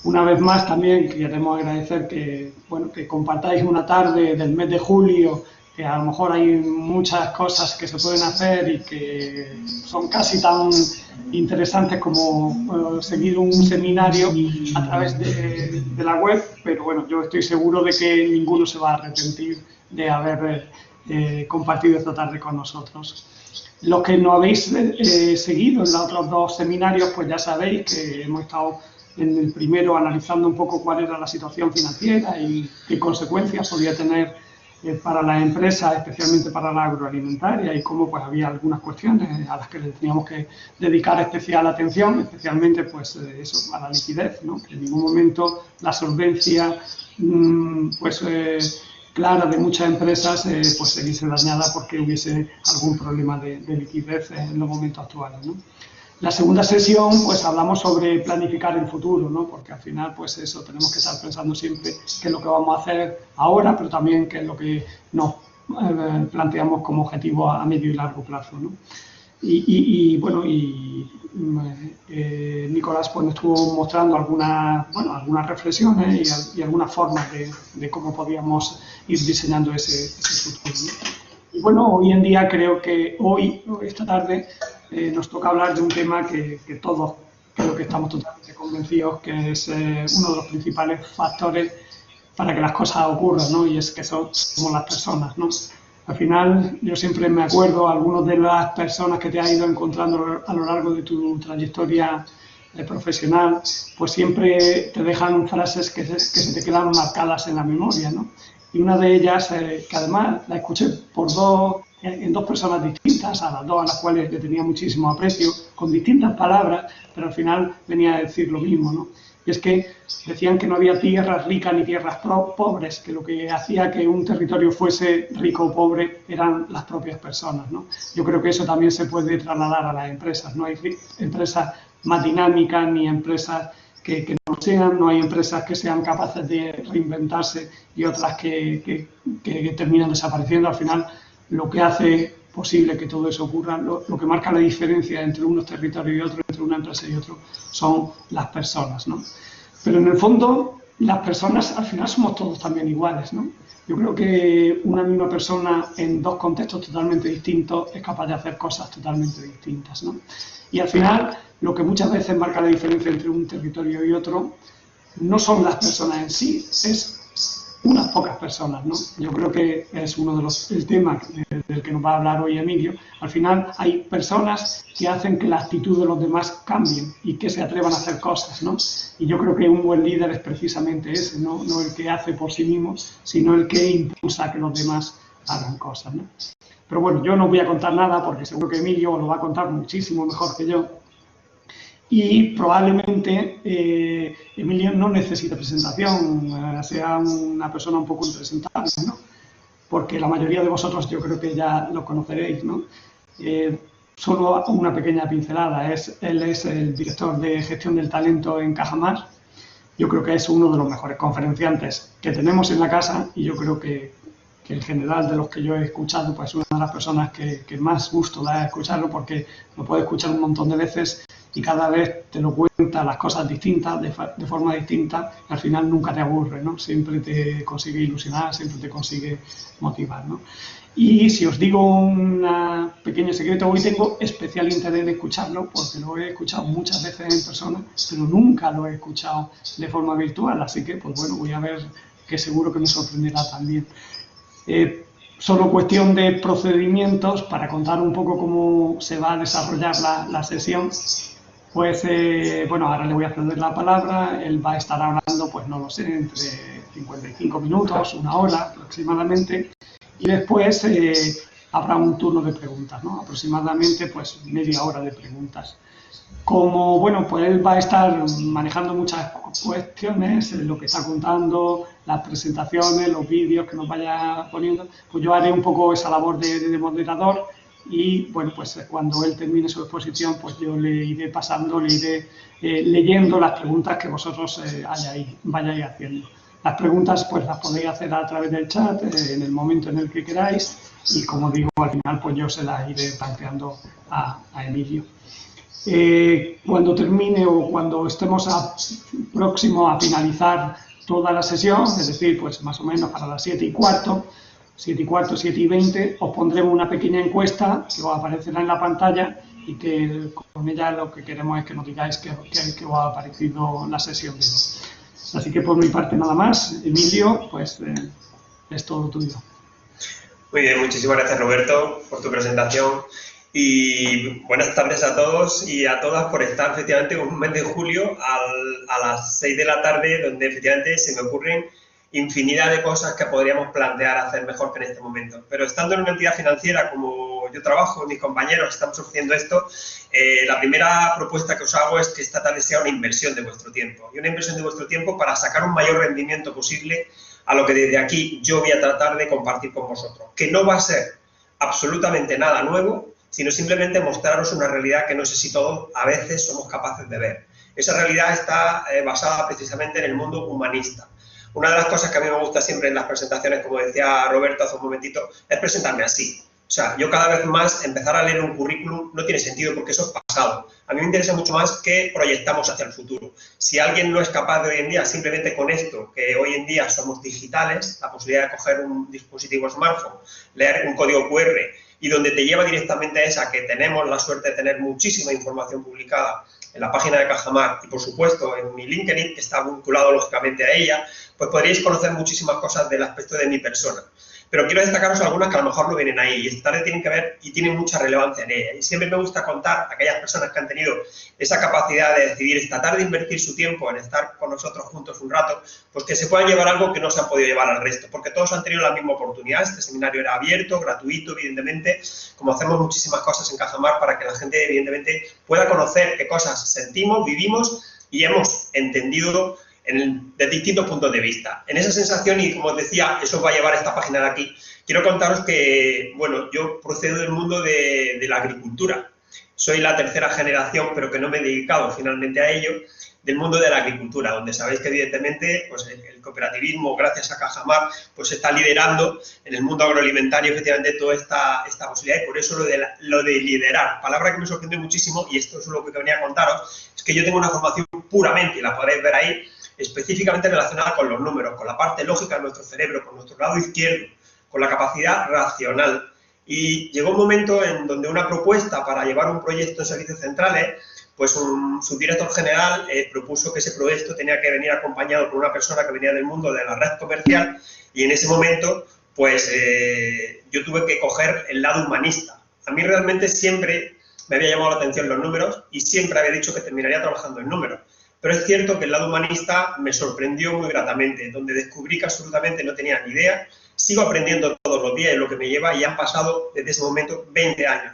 Una vez más también queremos agradecer que, bueno, que compartáis una tarde del mes de julio, que a lo mejor hay muchas cosas que se pueden hacer y que son casi tan interesantes como seguir un seminario a través de la web, pero bueno, yo estoy seguro de que ninguno se va a arrepentir de haber compartido esta tarde con nosotros. Los que no habéis seguido en los otros dos seminarios, pues ya sabéis que hemos estado en el primero analizando un poco cuál era la situación financiera y qué consecuencias podía tener para la empresa, especialmente para la agroalimentaria, y cómo pues había algunas cuestiones a las que le teníamos que dedicar especial atención, especialmente pues eso, a la liquidez, ¿no? Que en ningún momento la solvencia clara de muchas empresas pues se viese dañada porque hubiese algún problema de liquidez en los momentos actuales, ¿no? La segunda sesión, pues hablamos sobre planificar el futuro, ¿no? Porque al final, pues eso, tenemos que estar pensando siempre qué es lo que vamos a hacer ahora, pero también qué es lo que nos planteamos como objetivo a medio y largo plazo, ¿no? Nicolás pues, nos estuvo mostrando algunas reflexiones y algunas formas de cómo podíamos ir diseñando ese futuro, ¿no? Y bueno, hoy en día creo que esta tarde, nos toca hablar de un tema que todos creo que estamos totalmente convencidos que es uno de los principales factores para que las cosas ocurran, ¿no? Y es que somos las personas, ¿no? Al final, yo siempre me acuerdo, algunas de las personas que te has ido encontrando a lo largo de tu trayectoria profesional, pues siempre te dejan frases que se te quedan marcadas en la memoria, ¿no? Y una de ellas, que además la escuché en dos personas distintas, a las cuales le tenía muchísimo aprecio, con distintas palabras, pero al final venía a decir lo mismo, ¿no? Y es que decían que no había tierras ricas ni tierras pobres, que lo que hacía que un territorio fuese rico o pobre eran las propias personas, ¿no? Yo creo que eso también se puede trasladar a las empresas. No hay empresas más dinámicas ni empresas que no sean, no hay empresas que sean capaces de reinventarse y otras que terminan desapareciendo. Al final, lo que hace posible que todo eso ocurra, lo que marca la diferencia entre unos territorios y otros, entre una empresa y otro, son las personas, ¿no? Pero en el fondo, las personas al final somos todos también iguales, ¿no? Yo creo que una misma persona en dos contextos totalmente distintos es capaz de hacer cosas totalmente distintas, ¿no? Y al final, lo que muchas veces marca la diferencia entre un territorio y otro no son las personas en sí, es unas pocas personas, ¿no? Yo creo que es uno de el tema del que nos va a hablar hoy Emilio. Al final hay personas que hacen que la actitud de los demás cambien y que se atrevan a hacer cosas, ¿no? Y yo creo que un buen líder es precisamente ese, no el que hace por sí mismo, sino el que impulsa a que los demás hagan cosas, ¿no? Pero bueno, yo no voy a contar nada porque seguro que Emilio lo va a contar muchísimo mejor que yo. Y probablemente Emilio no necesita presentación, sea una persona un poco impresentable, ¿no? Porque la mayoría de vosotros yo creo que ya lo conoceréis, ¿no? Solo una pequeña pincelada, él es el director de gestión del talento en Cajamar. Yo creo que es uno de los mejores conferenciantes que tenemos en la casa y yo creo que en general de los que yo he escuchado, pues es una de las personas que más gusto da escucharlo porque lo puedes escuchar un montón de veces y cada vez te lo cuenta las cosas distintas, de forma distinta, y al final nunca te aburre, ¿no? Siempre te consigue ilusionar, siempre te consigue motivar, ¿no? Y si os digo un pequeño secreto, hoy tengo especial interés en escucharlo porque lo he escuchado muchas veces en persona, pero nunca lo he escuchado de forma virtual, así que, pues bueno, voy a ver que seguro que me sorprenderá también. Solo cuestión de procedimientos para contar un poco cómo se va a desarrollar la sesión. Pues bueno, ahora le voy a ceder la palabra, él va a estar hablando, pues no lo sé, entre 55 minutos, una hora aproximadamente, y después habrá un turno de preguntas, ¿no? Aproximadamente pues media hora de preguntas. Como, bueno, pues él va a estar manejando muchas cuestiones, lo que está contando, las presentaciones, los vídeos que nos vaya poniendo, pues yo haré un poco esa labor de moderador y, bueno, pues cuando él termine su exposición, pues yo le iré pasando, le iré leyendo las preguntas que vosotros vayáis haciendo. Las preguntas, pues las podéis hacer a través del chat, en el momento en el que queráis, y como digo, al final pues yo se las iré planteando a Emilio. Cuando termine o cuando estemos próximos a finalizar toda la sesión, es decir, pues más o menos para las 7:15, 7:15, 7:20, os pondremos una pequeña encuesta que os aparecerá en la pantalla y que con ella lo que queremos es que nos digáis qué os ha parecido la sesión de hoy. Así que por mi parte nada más. Emilio, pues es todo tuyo. Muy bien, muchísimas gracias Roberto por tu presentación y buenas tardes a todos y a todas por estar efectivamente un mes de julio a las 6 de la tarde, donde efectivamente se me ocurren infinidad de cosas que podríamos plantear hacer mejor que en este momento. Pero estando en una entidad financiera como yo trabajo, mis compañeros estamos ofreciendo esto, la primera propuesta que os hago es que esta tarde sea una inversión de vuestro tiempo. Y una inversión de vuestro tiempo para sacar un mayor rendimiento posible a lo que desde aquí yo voy a tratar de compartir con vosotros. Que no va a ser absolutamente nada nuevo, sino simplemente mostraros una realidad que no sé si todos a veces somos capaces de ver. Esa realidad está basada precisamente en el mundo humanista. Una de las cosas que a mí me gusta siempre en las presentaciones, como decía Roberto hace un momentito, es presentarme así. O sea, yo cada vez más empezar a leer un currículum no tiene sentido porque eso es pasado. A mí me interesa mucho más qué proyectamos hacia el futuro. Si alguien no es capaz de hoy en día, simplemente con esto, que hoy en día somos digitales, la posibilidad de coger un dispositivo smartphone, leer un código QR y donde te lleva directamente a esa, que tenemos la suerte de tener muchísima información publicada en la página de Cajamar y, por supuesto, en mi LinkedIn, que está vinculado lógicamente a ella, pues podréis conocer muchísimas cosas del aspecto de mi persona. Pero quiero destacaros algunas que a lo mejor no vienen ahí y esta tarde tienen que ver y tienen mucha relevancia en ella. Y siempre me gusta contar a aquellas personas que han tenido esa capacidad de decidir esta tarde invertir su tiempo en estar con nosotros juntos un rato, pues que se puedan llevar algo que no se han podido llevar al resto, porque todos han tenido la misma oportunidad. Este seminario era abierto, gratuito, evidentemente, como hacemos muchísimas cosas en Cajamar para que la gente, evidentemente, pueda conocer qué cosas sentimos, vivimos y hemos entendido de distintos puntos de vista. En esa sensación, y como os decía, eso va a llevar a esta página de aquí, quiero contaros que, bueno, yo procedo del mundo de la agricultura. Soy la tercera generación, pero que no me he dedicado finalmente a ello, del mundo de la agricultura, donde sabéis que evidentemente pues, el cooperativismo, gracias a Cajamar, pues está liderando en el mundo agroalimentario efectivamente toda esta posibilidad, y por eso lo de liderar, palabra que me sorprende muchísimo, y esto es lo que venía a contaros, es que yo tengo una formación puramente, y la podréis ver ahí, específicamente relacionada con los números, con la parte lógica de nuestro cerebro, con nuestro lado izquierdo, con la capacidad racional. Y llegó un momento en donde una propuesta para llevar un proyecto en servicios centrales, pues un subdirector general propuso que ese proyecto tenía que venir acompañado por una persona que venía del mundo de la red comercial, y en ese momento, pues yo tuve que coger el lado humanista. A mí realmente siempre me había llamado la atención los números y siempre había dicho que terminaría trabajando en números. Pero es cierto que el lado humanista me sorprendió muy gratamente, donde descubrí que absolutamente no tenía ni idea. Sigo aprendiendo todos los días, es lo que me lleva, y han pasado desde ese momento 20 años.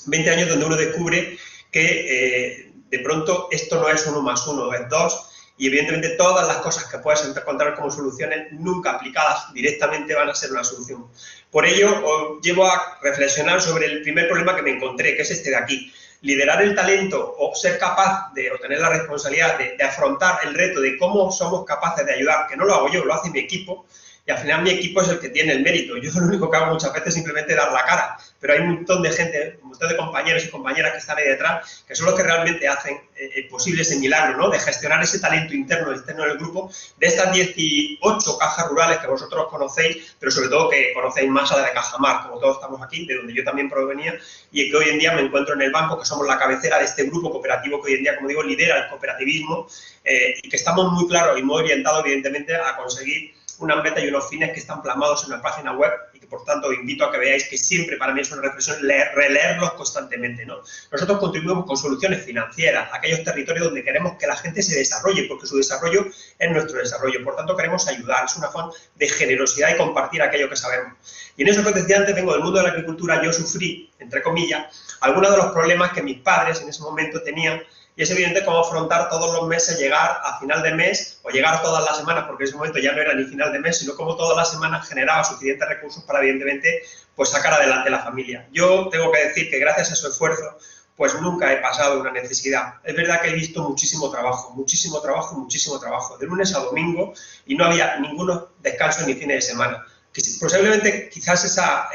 20 años donde uno descubre que de pronto esto no es 1 más 1, es 2, y evidentemente todas las cosas que puedes encontrar como soluciones, nunca aplicadas directamente, van a ser una solución. Por ello, os llevo a reflexionar sobre el primer problema que me encontré, que es este de aquí. Liderar el talento o ser capaz de tener la responsabilidad de afrontar el reto de cómo somos capaces de ayudar, que no lo hago yo, lo hace mi equipo, y al final mi equipo es el que tiene el mérito. Yo lo único que hago muchas veces es simplemente dar la cara, pero hay un montón de gente, un montón de compañeros y compañeras que están ahí detrás, que son los que realmente hacen posible ese milagro, ¿no? De gestionar ese talento interno y externo del grupo, de estas 18 cajas rurales que vosotros conocéis, pero sobre todo que conocéis más a la de Cajamar, como todos estamos aquí, de donde yo también provenía, y que hoy en día me encuentro en el banco, que somos la cabecera de este grupo cooperativo que hoy en día, como digo, lidera el cooperativismo, y que estamos muy claros y muy orientados, evidentemente, a conseguir unas metas y unos fines que están plasmados en la página web, y que por tanto invito a que veáis que siempre para mí es una reflexión releerlos constantemente, ¿no? Nosotros contribuimos con soluciones financieras a aquellos territorios donde queremos que la gente se desarrolle, porque su desarrollo es nuestro desarrollo, por tanto queremos ayudar, es una forma de generosidad y compartir aquello que sabemos. Y en eso que os decía antes, vengo del mundo de la agricultura, yo sufrí, entre comillas, algunos de los problemas que mis padres en ese momento tenían. Y es evidente cómo afrontar todos los meses, llegar a final de mes o llegar todas las semanas, porque en ese momento ya no era ni final de mes, sino cómo todas las semanas generaba suficientes recursos para, evidentemente, pues sacar adelante la familia. Yo tengo que decir que gracias a su esfuerzo, pues nunca he pasado una necesidad. Es verdad que he visto muchísimo trabajo, de lunes a domingo, y no había ninguno descanso ni fines de semana. posiblemente quizás esa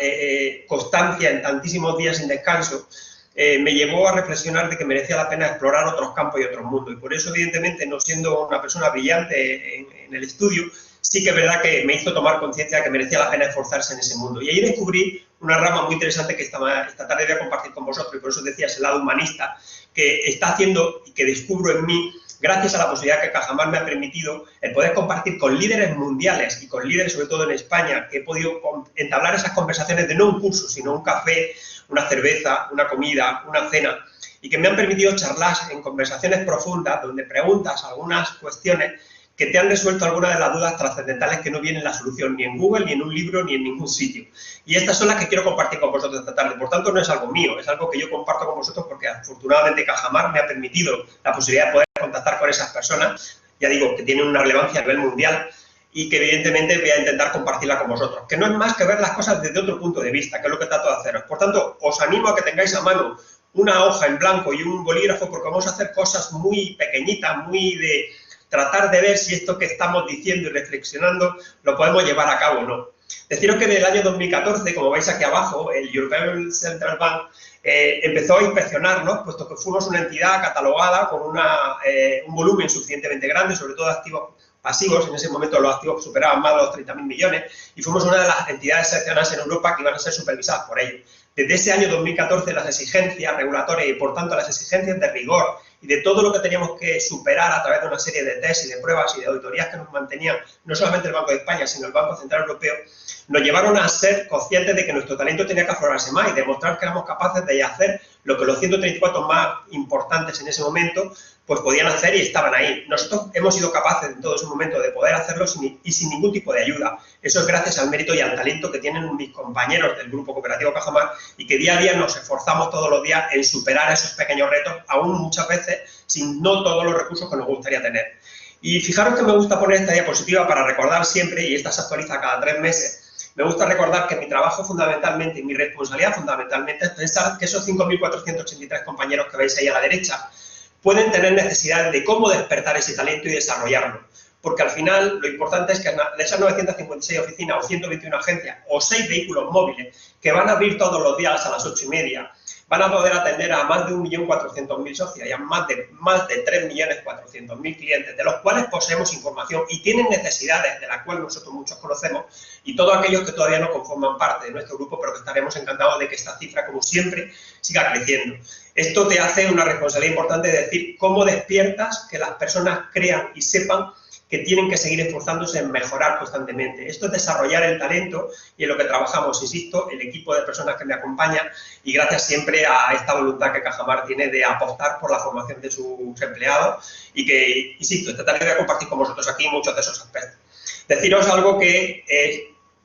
constancia en tantísimos días sin descanso me llevó a reflexionar de que merecía la pena explorar otros campos y otros mundos. Y por eso, evidentemente, no siendo una persona brillante en el estudio, sí que es verdad que me hizo tomar conciencia de que merecía la pena esforzarse en ese mundo. Y ahí descubrí una rama muy interesante que esta tarde voy a compartir con vosotros, y por eso decía, es el lado humanista, que está haciendo y que descubro en mí, gracias a la posibilidad que Cajamar me ha permitido, el poder compartir con líderes mundiales y con líderes, sobre todo en España, que he podido entablar esas conversaciones de no un curso, sino un café, una cerveza, una comida, una cena, y que me han permitido charlar en conversaciones profundas, donde preguntas algunas cuestiones que te han resuelto algunas de las dudas trascendentales que no vienen la solución ni en Google, ni en un libro, ni en ningún sitio. Y estas son las que quiero compartir con vosotros esta tarde. Por tanto, no es algo mío, es algo que yo comparto con vosotros porque afortunadamente Cajamar me ha permitido la posibilidad de poder contactar con esas personas, ya digo, que tienen una relevancia a nivel mundial, y que evidentemente voy a intentar compartirla con vosotros, que no es más que ver las cosas desde otro punto de vista, que es lo que trato de haceros. Por tanto, os animo a que tengáis a mano una hoja en blanco y un bolígrafo, porque vamos a hacer cosas muy pequeñitas, muy de tratar de ver si esto que estamos diciendo y reflexionando lo podemos llevar a cabo o no. Deciros que en el año 2014, como veis aquí abajo, el European Central Bank empezó a inspeccionarnos, puesto que fuimos una entidad catalogada con un volumen suficientemente grande, sobre todo de activos pasivos. En ese momento los activos superaban más de los 30.000 millones y fuimos una de las entidades excepcionales en Europa que iban a ser supervisadas por ellos. Desde ese año 2014 las exigencias regulatorias y por tanto las exigencias de rigor y de todo lo que teníamos que superar a través de una serie de test y de pruebas y de auditorías que nos mantenían no solamente el Banco de España sino el Banco Central Europeo, nos llevaron a ser conscientes de que nuestro talento tenía que aflorarse más y demostrar que éramos capaces de hacer lo que los 134 más importantes en ese momento pues podían hacer y estaban ahí. Nosotros hemos sido capaces en todo ese momento de poder hacerlo sin ningún tipo de ayuda. Eso es gracias al mérito y al talento que tienen mis compañeros del Grupo Cooperativo Cajamar y que día a día nos esforzamos todos los días en superar esos pequeños retos, aún muchas veces sin no todos los recursos que nos gustaría tener. Y fijaros que me gusta poner esta diapositiva para recordar siempre, y esta se actualiza cada 3 meses, me gusta recordar que mi trabajo fundamentalmente y mi responsabilidad fundamentalmente es pensar que esos 5.483 compañeros que veis ahí a la derecha pueden tener necesidad de cómo despertar ese talento y desarrollarlo. Porque al final lo importante es que de esas 956 oficinas o 121 agencias o 6 vehículos móviles que van a abrir todos los días a las 8:30, van a poder atender a más de 1.400.000 socios y a más de 3.400.000 clientes, de los cuales poseemos información y tienen necesidades de las cuales nosotros muchos conocemos, y todos aquellos que todavía no conforman parte de nuestro grupo, pero que estaremos encantados de que esta cifra, como siempre, siga creciendo. Esto te hace una responsabilidad importante de decir cómo despiertas que las personas crean y sepan que tienen que seguir esforzándose en mejorar constantemente. Esto es desarrollar el talento y en lo que trabajamos, insisto, el equipo de personas que me acompaña y gracias siempre a esta voluntad que Cajamar tiene de apostar por la formación de sus empleados y que, insisto, esta tarde voy a compartir con vosotros aquí muchos de esos aspectos. Deciros algo que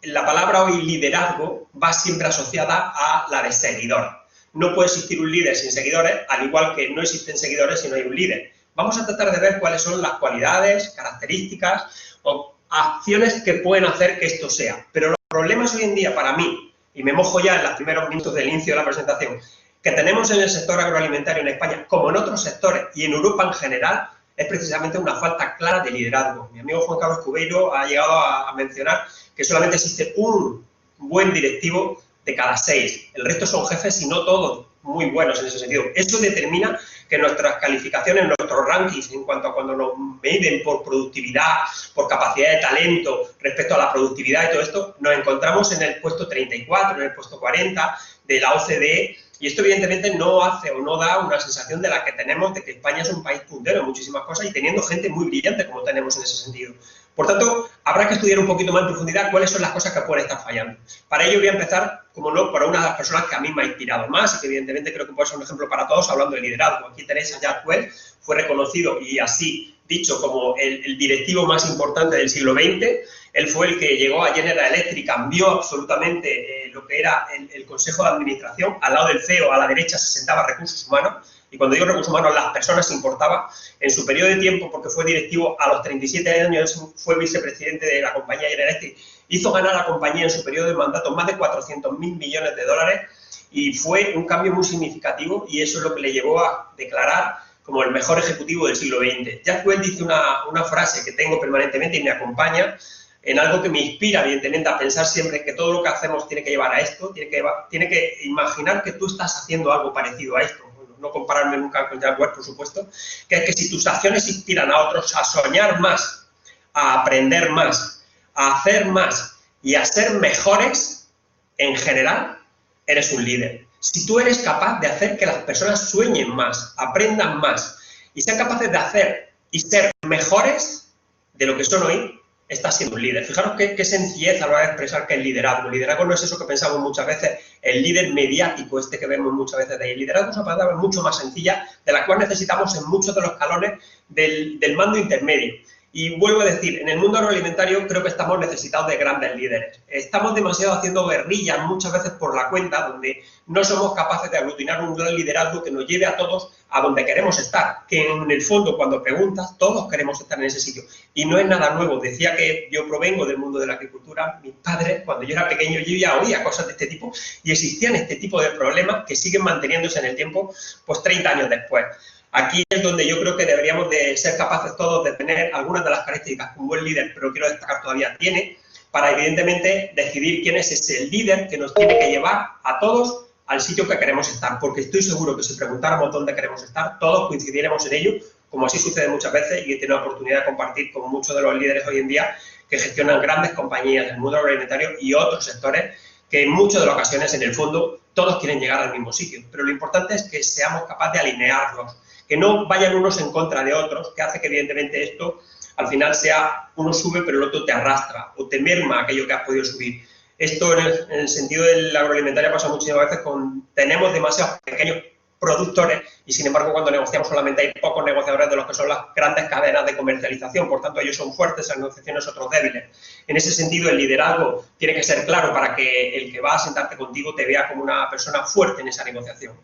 la palabra hoy liderazgo va siempre asociada a la de seguidor. No puede existir un líder sin seguidores, al igual que no existen seguidores si no hay un líder. Vamos a tratar de ver cuáles son las cualidades, características o acciones que pueden hacer que esto sea. Pero los problemas hoy en día para mí, y me mojo ya en los primeros minutos del inicio de la presentación, que tenemos en el sector agroalimentario en España, como en otros sectores y en Europa en general, es precisamente una falta clara de liderazgo. Mi amigo Juan Carlos Cubeiro ha llegado a mencionar que solamente existe un buen directivo de cada 6. El resto son jefes y no todos muy buenos en ese sentido. Esto determina que nuestras calificaciones, nuestros rankings, en cuanto a cuando nos miden por productividad, por capacidad de talento respecto a la productividad y todo esto, nos encontramos en el puesto 34, en el puesto 40 de la OCDE, y esto evidentemente no hace o no da una sensación de la que tenemos de que España es un país puntero en muchísimas cosas y teniendo gente muy brillante como tenemos en ese sentido. Por tanto, habrá que estudiar un poquito más en profundidad cuáles son las cosas que pueden estar fallando. Para ello voy a empezar, como no, por una de las personas que a mí me ha inspirado más y que evidentemente creo que puede ser un ejemplo para todos hablando de liderazgo. Aquí tenéis a Jack Welch, fue reconocido y así dicho como el directivo más importante del siglo XX. Él fue el que llegó a General Electric, cambió absolutamente lo que era el Consejo de Administración. Al lado del CEO, a la derecha, se sentaba Recursos Humanos. Y cuando digo recursos humanos, las personas importaba. En su periodo de tiempo, porque fue directivo a los 37 años, fue vicepresidente de la compañía General Electric, hizo ganar a la compañía en su periodo de mandato más de 400.000 millones de dólares y fue un cambio muy significativo y eso es lo que le llevó a declarar como el mejor ejecutivo del siglo XX. Jack Welch dice una frase que tengo permanentemente y me acompaña en algo que me inspira, evidentemente, a pensar siempre que todo lo que hacemos tiene que llevar a esto, tiene que imaginar que tú estás haciendo algo parecido a esto. Bueno, no compararme nunca con Jack Welch, por supuesto, que es que si tus acciones inspiran a otros a soñar más, a aprender más, a hacer más y a ser mejores, en general, eres un líder. Si tú eres capaz de hacer que las personas sueñen más, aprendan más y sean capaces de hacer y ser mejores de lo que son hoy, estás siendo un líder. Fijaros qué sencillez a la hora de expresar que es liderazgo. El liderazgo no es eso que pensamos muchas veces, el líder mediático que vemos muchas veces de ahí. El liderazgo es una palabra mucho más sencilla, de la cual necesitamos en muchos de los escalones del mando intermedio. Y vuelvo a decir, en el mundo agroalimentario creo que estamos necesitados de grandes líderes. Estamos demasiado haciendo guerrillas muchas veces por la cuenta, donde no somos capaces de aglutinar un gran liderazgo que nos lleve a todos a donde queremos estar. Que en el fondo, cuando preguntas, todos queremos estar en ese sitio. Y no es nada nuevo. Decía que yo provengo del mundo de la agricultura. Mis padres, cuando yo era pequeño, yo ya oía cosas de este tipo y existían este tipo de problemas que siguen manteniéndose en el tiempo, pues 30 años después. Aquí es donde yo creo que deberíamos de ser capaces todos de tener algunas de las características que un buen líder, pero quiero destacar todavía, tiene, para evidentemente decidir quién es ese líder que nos tiene que llevar a todos al sitio que queremos estar, porque estoy seguro que si preguntáramos dónde queremos estar, todos coincidiéramos en ello, como así sucede muchas veces, y he tenido la oportunidad de compartir con muchos de los líderes hoy en día que gestionan grandes compañías del mundo agroalimentario y otros sectores que en muchas de las ocasiones, en el fondo, todos quieren llegar al mismo sitio, pero lo importante es que seamos capaces de alinearlos, que no vayan unos en contra de otros, que hace que evidentemente esto al final sea, uno sube pero el otro te arrastra o te merma aquello que has podido subir. Esto en el sentido del agroalimentario pasa muchísimas veces tenemos demasiados pequeños productores y sin embargo cuando negociamos solamente hay pocos negociadores de los que son las grandes cadenas de comercialización, por tanto ellos son fuertes, las negociaciones otros débiles. En ese sentido el liderazgo tiene que ser claro para que el que va a sentarte contigo te vea como una persona fuerte en esa negociación.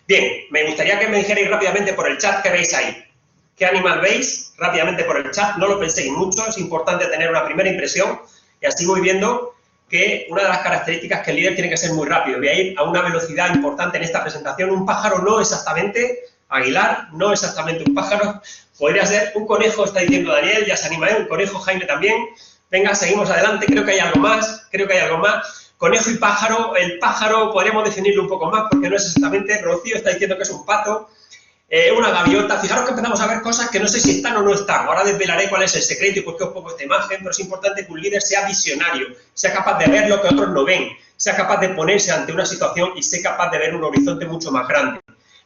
Bien, me gustaría que me dijerais rápidamente por el chat qué veis ahí. ¿Qué animal veis? Rápidamente por el chat, no lo penséis mucho, es importante tener una primera impresión y así voy viendo que una de las características que el líder tiene que ser muy rápido. Voy a ir a una velocidad importante en esta presentación. Un pájaro no exactamente, Aguilar, no exactamente un pájaro, podría ser un conejo, está diciendo Daniel, ya se anima, un conejo, Jaime también. Venga, seguimos adelante, creo que hay algo más, Conejo y pájaro, el pájaro podríamos definirlo un poco más porque no es exactamente, Rocío está diciendo que es un pato, una gaviota. Fijaros que empezamos a ver cosas que no sé si están o no están. Ahora desvelaré cuál es el secreto y por qué os pongo esta imagen, pero es importante que un líder sea visionario, sea capaz de ver lo que otros no ven, sea capaz de ponerse ante una situación y sea capaz de ver un horizonte mucho más grande.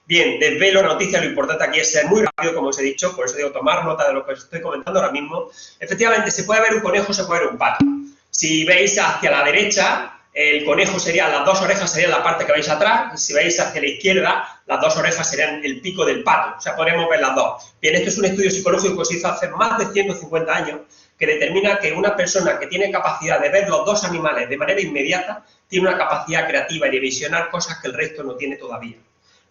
Bien, desvelo noticia, lo importante aquí es ser muy rápido, como os he dicho, por eso digo tomar nota de lo que os estoy comentando ahora mismo. Efectivamente, se puede ver un conejo, se puede ver un pato. Si veis hacia la derecha, el conejo sería, las dos orejas serían la parte que veis atrás, y si veis hacia la izquierda, las dos orejas serían el pico del pato, o sea, podremos ver las dos. Bien, esto es un estudio psicológico que se hizo hace más de 150 años, que determina que una persona que tiene capacidad de ver los dos animales de manera inmediata, tiene una capacidad creativa y de visionar cosas que el resto no tiene todavía.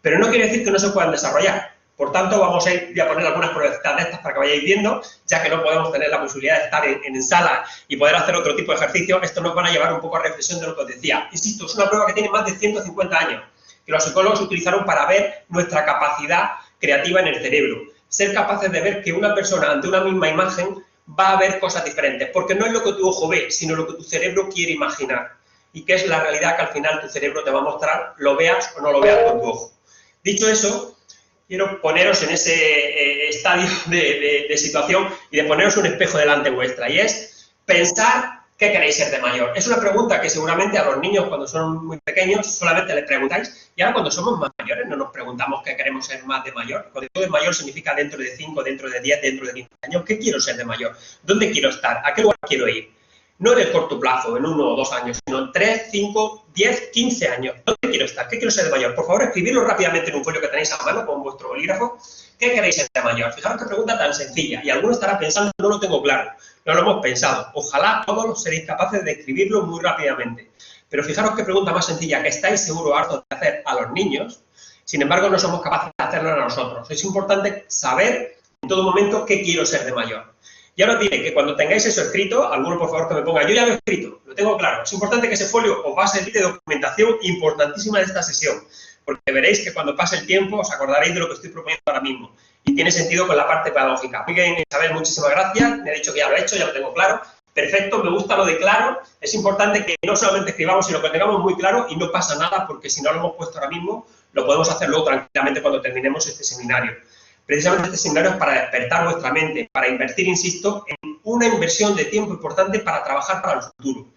Pero no quiere decir que no se puedan desarrollar. Por tanto, vamos a poner algunas pruebecitas de estas para que vayáis viendo, ya que no podemos tener la posibilidad de estar en sala y poder hacer otro tipo de ejercicio. Esto nos van a llevar un poco a reflexión de lo que os decía. Insisto, es una prueba que tiene más de 150 años, que los psicólogos utilizaron para ver nuestra capacidad creativa en el cerebro. Ser capaces de ver que una persona ante una misma imagen va a ver cosas diferentes, porque no es lo que tu ojo ve, sino lo que tu cerebro quiere imaginar. Y que es la realidad que al final tu cerebro te va a mostrar, lo veas o no lo veas con tu ojo. Dicho eso, quiero poneros en ese estadio de situación y de poneros un espejo delante vuestra, y es pensar qué queréis ser de mayor. Es una pregunta que seguramente a los niños cuando son muy pequeños solamente les preguntáis, y ahora cuando somos más mayores no nos preguntamos qué queremos ser más de mayor. Cuando digo de mayor significa dentro de 5, dentro de 10, dentro de 15 años. ¿Qué quiero ser de mayor? ¿Dónde quiero estar? ¿A qué lugar quiero ir? No en el corto plazo, en 1 o 2 años, sino en 3, 5, 10, 15 años. ¿Dónde quiero estar? ¿Qué quiero ser de mayor? Por favor, escribirlo rápidamente en un folio que tenéis a mano con vuestro bolígrafo. ¿Qué queréis ser de mayor? Fijaros qué pregunta tan sencilla. Y alguno estará pensando, no lo tengo claro. No lo hemos pensado. Ojalá todos seréis capaces de escribirlo muy rápidamente. Pero fijaros qué pregunta más sencilla que estáis seguro hartos de hacer a los niños. Sin embargo, no somos capaces de hacerlo a nosotros. Es importante saber en todo momento qué quiero ser de mayor. Y ahora os diré que cuando tengáis eso escrito, alguno por favor que me ponga, yo ya lo he escrito, lo tengo claro. Es importante que ese folio os va a servir de documentación importantísima de esta sesión, porque veréis que cuando pase el tiempo os acordaréis de lo que estoy proponiendo ahora mismo. Y tiene sentido con la parte pedagógica. Muy bien, Isabel, muchísimas gracias. Me ha dicho que ya lo he hecho, ya lo tengo claro. perfecto, me gusta lo de claro, es importante que no solamente escribamos, sino que lo tengamos muy claro y no pasa nada, porque si no lo hemos puesto ahora mismo, lo podemos hacer luego tranquilamente cuando terminemos este seminario. Precisamente este seminario es para despertar vuestra mente, para invertir, insisto, en una inversión de tiempo importante para trabajar para el futuro.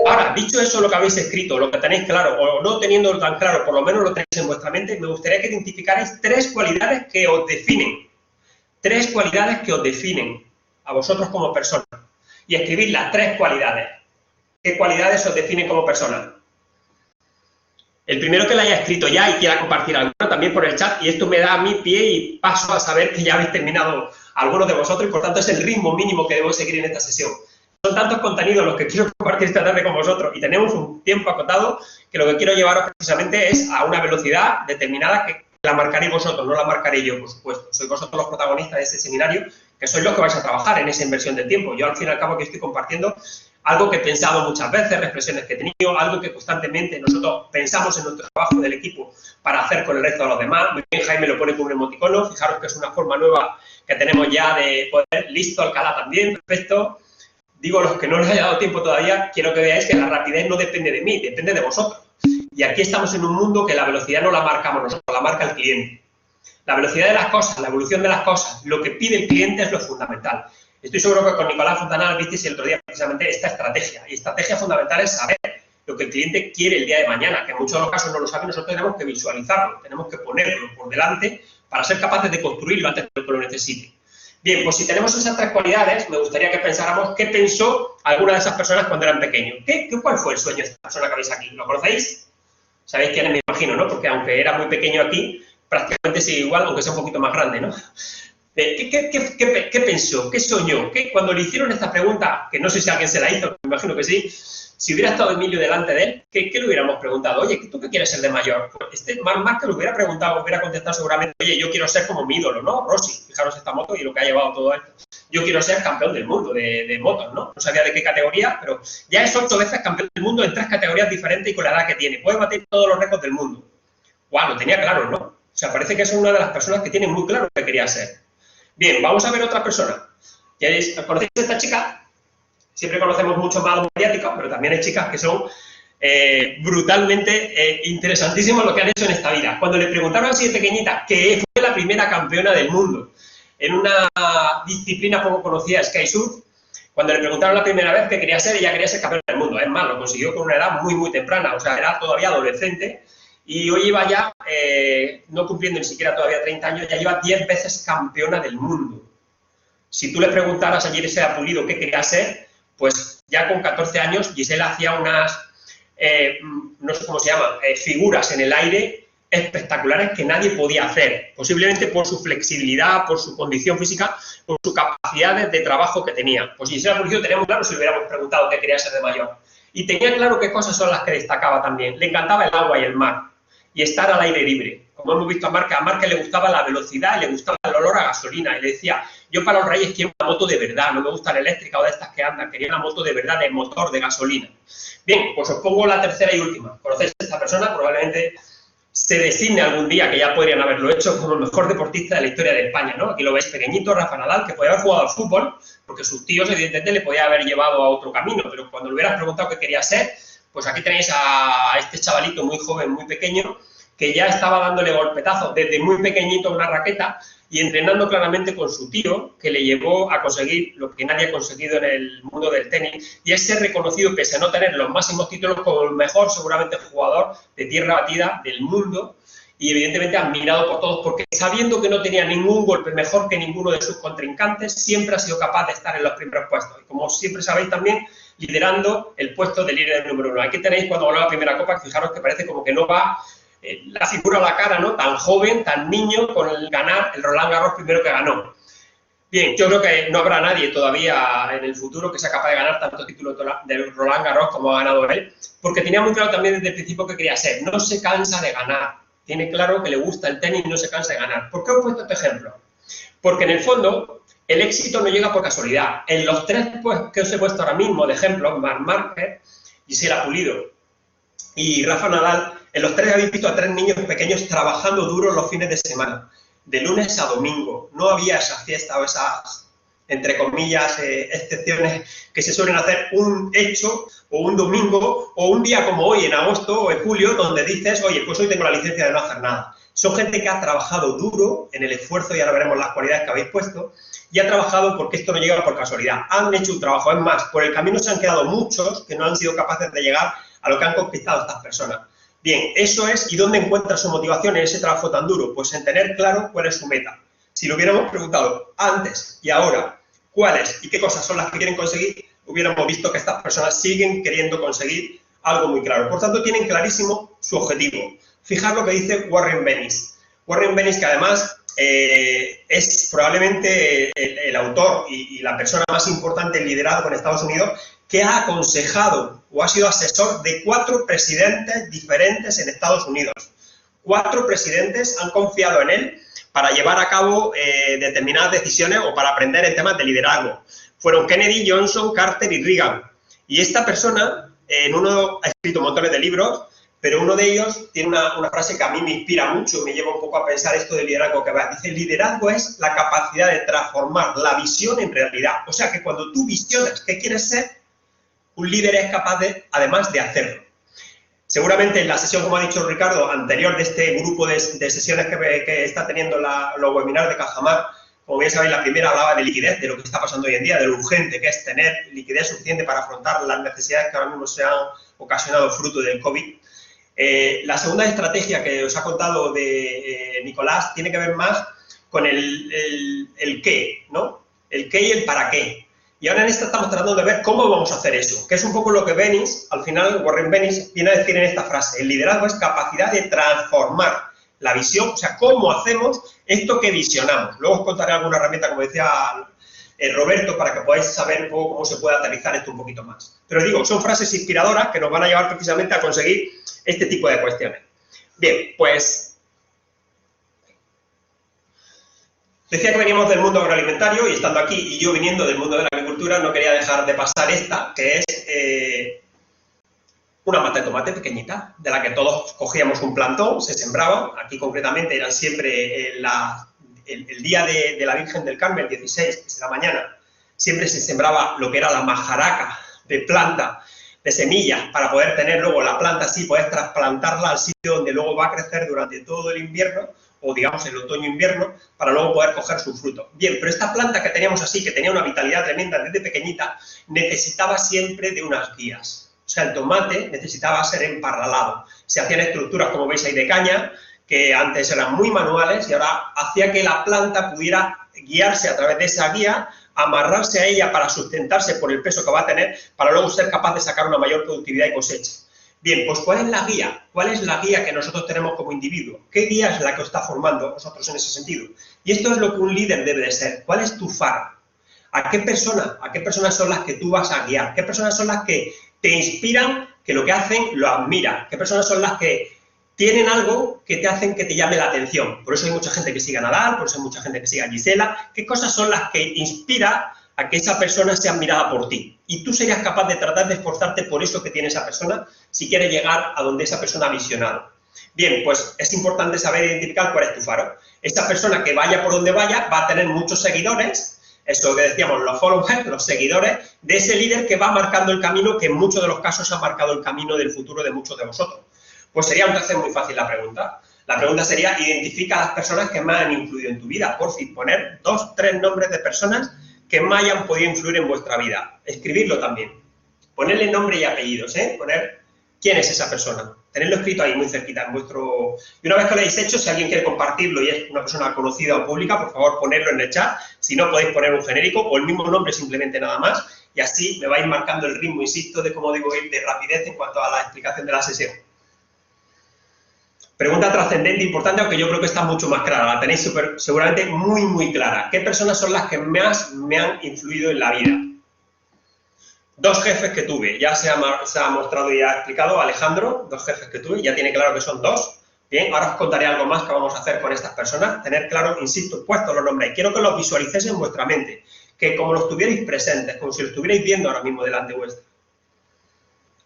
Ahora, dicho eso, lo que habéis escrito, lo que tenéis claro, o no teniendo tan claro, por lo menos lo tenéis en vuestra mente, me gustaría que identificarais 3 cualidades que os definen. 3 cualidades que os definen a vosotros como persona. Y escribid las 3 cualidades. ¿Qué cualidades os definen como persona? El primero que la haya escrito ya y quiera compartir alguna también por el chat, y esto me da a mí pie y paso a saber que ya habéis terminado algunos de vosotros, y por tanto es el ritmo mínimo que debo seguir en esta sesión. Son tantos contenidos los que quiero compartir esta tarde con vosotros y tenemos un tiempo acotado que lo que quiero llevaros precisamente es a una velocidad determinada que la marcaréis vosotros, no la marcaré yo, por supuesto. Sois vosotros los protagonistas de este seminario, que sois los que vais a trabajar en esa inversión del tiempo. Yo, al fin y al cabo, aquí estoy compartiendo algo que he pensado muchas veces, reflexiones que he tenido, algo que constantemente nosotros pensamos en nuestro trabajo del equipo para hacer con el resto de los demás. Muy bien, Jaime lo pone con un emoticono, fijaros que es una forma nueva que tenemos ya de poder, listo, Alcalá también, perfecto. Digo, los que no les haya dado tiempo todavía, quiero que veáis que la rapidez no depende de mí, depende de vosotros. Y aquí estamos en un mundo que la velocidad no la marcamos nosotros, la marca el cliente. La velocidad de las cosas, la evolución de las cosas, lo que pide el cliente es lo fundamental. Estoy seguro que con Nicolás Fontanal visteis el otro día precisamente esta estrategia. Y estrategia fundamental es saber lo que el cliente quiere el día de mañana, que en muchos de los casos no lo sabe, nosotros tenemos que visualizarlo, tenemos que ponerlo por delante para ser capaces de construirlo antes de que lo necesite. Bien, pues si tenemos esas 3 cualidades, me gustaría que pensáramos qué pensó alguna de esas personas cuando eran pequeños. ¿Cuál fue el sueño de esta persona que veis aquí? ¿Lo conocéis? ¿Sabéis quién es? Me imagino, ¿no? Porque aunque era muy pequeño aquí, prácticamente sigue igual, aunque sea un poquito más grande, ¿no? ¿Qué pensó? ¿Qué soñó? Cuando le hicieron esta pregunta, que no sé si alguien se la hizo, me imagino que sí, si hubiera estado Emilio delante de él, ¿qué le hubiéramos preguntado? Oye, ¿tú qué quieres ser de mayor? Marc que lo hubiera preguntado, hubiera contestado seguramente, oye, yo quiero ser como mi ídolo, ¿no? Rossi, fijaros esta moto y lo que ha llevado todo esto. Yo quiero ser campeón del mundo de motos, ¿no? No sabía de qué categoría, pero ya es 8 veces campeón del mundo en 3 categorías diferentes y con la edad que tiene. Puede batir todos los récords del mundo. ¡Guau! Lo tenía claro, ¿no? O sea, parece que es una de las personas que tiene muy claro lo que quería ser. Bien, vamos a ver otra persona. ¿Conocéis a esta chica? Siempre conocemos mucho más a los mediáticos, pero también hay chicas que son brutalmente interesantísimos lo que han hecho en esta vida. Cuando le preguntaron así de pequeñita que fue la primera campeona del mundo en una disciplina poco conocida, Sky Surf, cuando le preguntaron la primera vez qué quería ser, ella quería ser campeona del mundo. Es más, lo consiguió con una edad muy, muy temprana, o sea, era todavía adolescente. Y hoy iba ya, no cumpliendo ni siquiera todavía 30 años, ya lleva 10 veces campeona del mundo. Si tú le preguntaras a Gisela Pulido qué quería ser, pues ya con 14 años Gisela hacía unas, no sé cómo se llama, figuras en el aire espectaculares que nadie podía hacer, posiblemente por su flexibilidad, por su condición física, por sus capacidades de trabajo que tenía. Pues Gisela Pulido tenía muy claro si le hubiéramos preguntado qué quería ser de mayor. Y tenía claro qué cosas son las que destacaba también. Le encantaba el agua y el mar. Y estar al aire libre. Como hemos visto a Marc le gustaba la velocidad, le gustaba el olor a gasolina. Y le decía, yo para los Reyes quiero una moto de verdad, no me gusta la eléctrica o de estas que andan, quería una moto de verdad, de motor, de gasolina. Bien, pues os pongo la tercera y última. ¿Conocéis a esta persona? Probablemente se designe algún día, que ya podrían haberlo hecho, como el mejor deportista de la historia de España, ¿no? Aquí lo veis pequeñito, Rafa Nadal, que podía haber jugado al fútbol, porque sus tíos evidentemente le podían haber llevado a otro camino, pero cuando le hubieras preguntado qué quería ser, pues aquí tenéis a este chavalito muy joven, muy pequeño, que ya estaba dándole golpetazos desde muy pequeñito a una raqueta y entrenando claramente con su tío, que le llevó a conseguir lo que nadie ha conseguido en el mundo del tenis, y es ser reconocido, pese a no tener los máximos títulos, como el mejor, seguramente, jugador de tierra batida del mundo, y evidentemente admirado por todos, porque sabiendo que no tenía ningún golpe mejor que ninguno de sus contrincantes, siempre ha sido capaz de estar en los primeros puestos. Y como siempre sabéis también, liderando el puesto de líder número 1. Aquí tenéis cuando ganó la primera copa, fijaros que parece como que no va la figura a la cara, ¿no? Tan joven, tan niño, con el ganar el Roland Garros primero que ganó. Bien, yo creo que no habrá nadie todavía en el futuro que sea capaz de ganar tantos títulos del Roland Garros como ha ganado él, porque tenía muy claro también desde el principio que quería ser. No se cansa de ganar. Tiene claro que le gusta el tenis y no se cansa de ganar. ¿Por qué os he puesto este ejemplo? Porque en el fondo el éxito no llega por casualidad. En los 3 que os he puesto ahora mismo de ejemplo, Marc Márquez, Gisela Pulido y Rafa Nadal, en los 3 habéis visto a 3 niños pequeños trabajando duro los fines de semana, de lunes a domingo. No había esa fiesta o entre comillas, excepciones que se suelen hacer un hecho o un domingo o un día como hoy en agosto o en julio donde dices, oye, pues hoy tengo la licencia de no hacer nada. Son gente que ha trabajado duro en el esfuerzo, y ahora veremos las cualidades que habéis puesto, y ha trabajado porque esto no llega por casualidad. Han hecho un trabajo. Es más, por el camino se han quedado muchos que no han sido capaces de llegar a lo que han conquistado estas personas. Bien, eso es. ¿Y dónde encuentra su motivación en ese trabajo tan duro? Pues en tener claro cuál es su meta. Si lo hubiéramos preguntado antes y ahora cuáles y qué cosas son las que quieren conseguir, hubiéramos visto que estas personas siguen queriendo conseguir algo muy claro. Por tanto, tienen clarísimo su objetivo. Fijar lo que dice Warren Bennis. Warren Bennis, que además es probablemente el autor y la persona más importante en liderazgo en Estados Unidos, que ha aconsejado o ha sido asesor de 4 presidentes diferentes en Estados Unidos. 4 presidentes han confiado en él para llevar a cabo determinadas decisiones o para aprender en temas de liderazgo. Fueron Kennedy, Johnson, Carter y Reagan. Y esta persona, ha escrito montones de libros, pero uno de ellos tiene una frase que a mí me inspira mucho, me lleva un poco a pensar esto del liderazgo que va. Dice, el liderazgo es la capacidad de transformar la visión en realidad. O sea que cuando tú visionas qué quieres ser, un líder es capaz de, además de hacerlo. Seguramente en la sesión, como ha dicho Ricardo, anterior de este grupo de sesiones que está teniendo los webinars de Cajamar, como bien sabéis, la primera hablaba de liquidez, de lo que está pasando hoy en día, de lo urgente que es tener liquidez suficiente para afrontar las necesidades que ahora mismo se han ocasionado fruto del COVID. La segunda estrategia que os ha contado de Nicolás tiene que ver más con el qué, ¿no? El qué y el para qué. Y ahora en esta estamos tratando de ver cómo vamos a hacer eso, que es un poco lo que Bennis, al final, Warren Bennis, viene a decir en esta frase. El liderazgo es capacidad de transformar la visión, o sea, cómo hacemos esto que visionamos. Luego os contaré alguna herramienta, como decía Roberto, para que podáis saber un poco cómo se puede aterrizar esto un poquito más. Pero digo, son frases inspiradoras que nos van a llevar precisamente a conseguir este tipo de cuestiones. Bien, pues decía que veníamos del mundo agroalimentario y estando aquí y yo viniendo del mundo de la agricultura no quería dejar de pasar esta, que es una mata de tomate pequeñita, de la que todos cogíamos un plantón, se sembraba, aquí concretamente eran siempre el día de la Virgen del Carmen, 16, que será mañana, siempre se sembraba lo que era la majaraca de planta, de semillas, para poder tener luego la planta así, poder trasplantarla al sitio donde luego va a crecer durante todo el invierno, o digamos el otoño-invierno, para luego poder coger su fruto. Bien, pero esta planta que teníamos así, que tenía una vitalidad tremenda desde pequeñita, necesitaba siempre de unas guías. O sea, el tomate necesitaba ser emparralado. Se hacían estructuras, como veis ahí, de caña, que antes eran muy manuales y ahora hacía que la planta pudiera guiarse a través de esa guía, amarrarse a ella para sustentarse por el peso que va a tener, para luego ser capaz de sacar una mayor productividad y cosecha. Bien, pues ¿cuál es la guía? ¿Cuál es la guía que nosotros tenemos como individuo? ¿Qué guía es la que os está formando vosotros en ese sentido? Y esto es lo que un líder debe de ser. ¿Cuál es tu faro? ¿A qué personas son las que tú vas a guiar? ¿Qué personas son las que te inspiran, que lo que hacen lo admiran? ¿Qué personas son las que tienen algo que te hacen que te llame la atención? Por eso hay mucha gente que sigue a Nadal, por eso hay mucha gente que sigue a Gisela. ¿Qué cosas son las que inspiran a que esa persona sea admirada por ti? Y tú serías capaz de tratar de esforzarte por eso que tiene esa persona si quieres llegar a donde esa persona ha visionado. Bien, pues es importante saber identificar cuál es tu faro. Esta persona que vaya por donde vaya va a tener muchos seguidores, eso que decíamos, los followers, los seguidores de ese líder que va marcando el camino, que en muchos de los casos ha marcado el camino del futuro de muchos de vosotros. Pues sería entonces muy fácil la pregunta. La pregunta sería, identifica a las personas que más han influido en tu vida. Por fin, poner 2, 3 nombres de personas que más hayan podido influir en vuestra vida. Escribirlo también. Ponerle nombre y apellidos, Poner quién es esa persona. Tenerlo escrito ahí muy cerquita en vuestro... Y una vez que lo hayáis hecho, si alguien quiere compartirlo y es una persona conocida o pública, por favor, ponerlo en el chat. Si no, podéis poner un genérico o el mismo nombre simplemente nada más. Y así me vais marcando el ritmo, insisto, de cómo digo ir de rapidez en cuanto a la explicación de la sesión. Pregunta trascendente, importante, aunque yo creo que está mucho más clara. La tenéis seguramente muy, muy clara. ¿Qué personas son las que más me han influido en la vida? 2 jefes que tuve. Ya se ha mostrado y ha explicado Alejandro, 2 jefes que tuve. Ya tiene claro que son 2. Bien, ahora os contaré algo más que vamos a hacer con estas personas. Tener claro, insisto, puestos los nombres. Quiero que los visualicéis en vuestra mente. Que como los tuvierais presentes, como si los estuvierais viendo ahora mismo delante vuestra.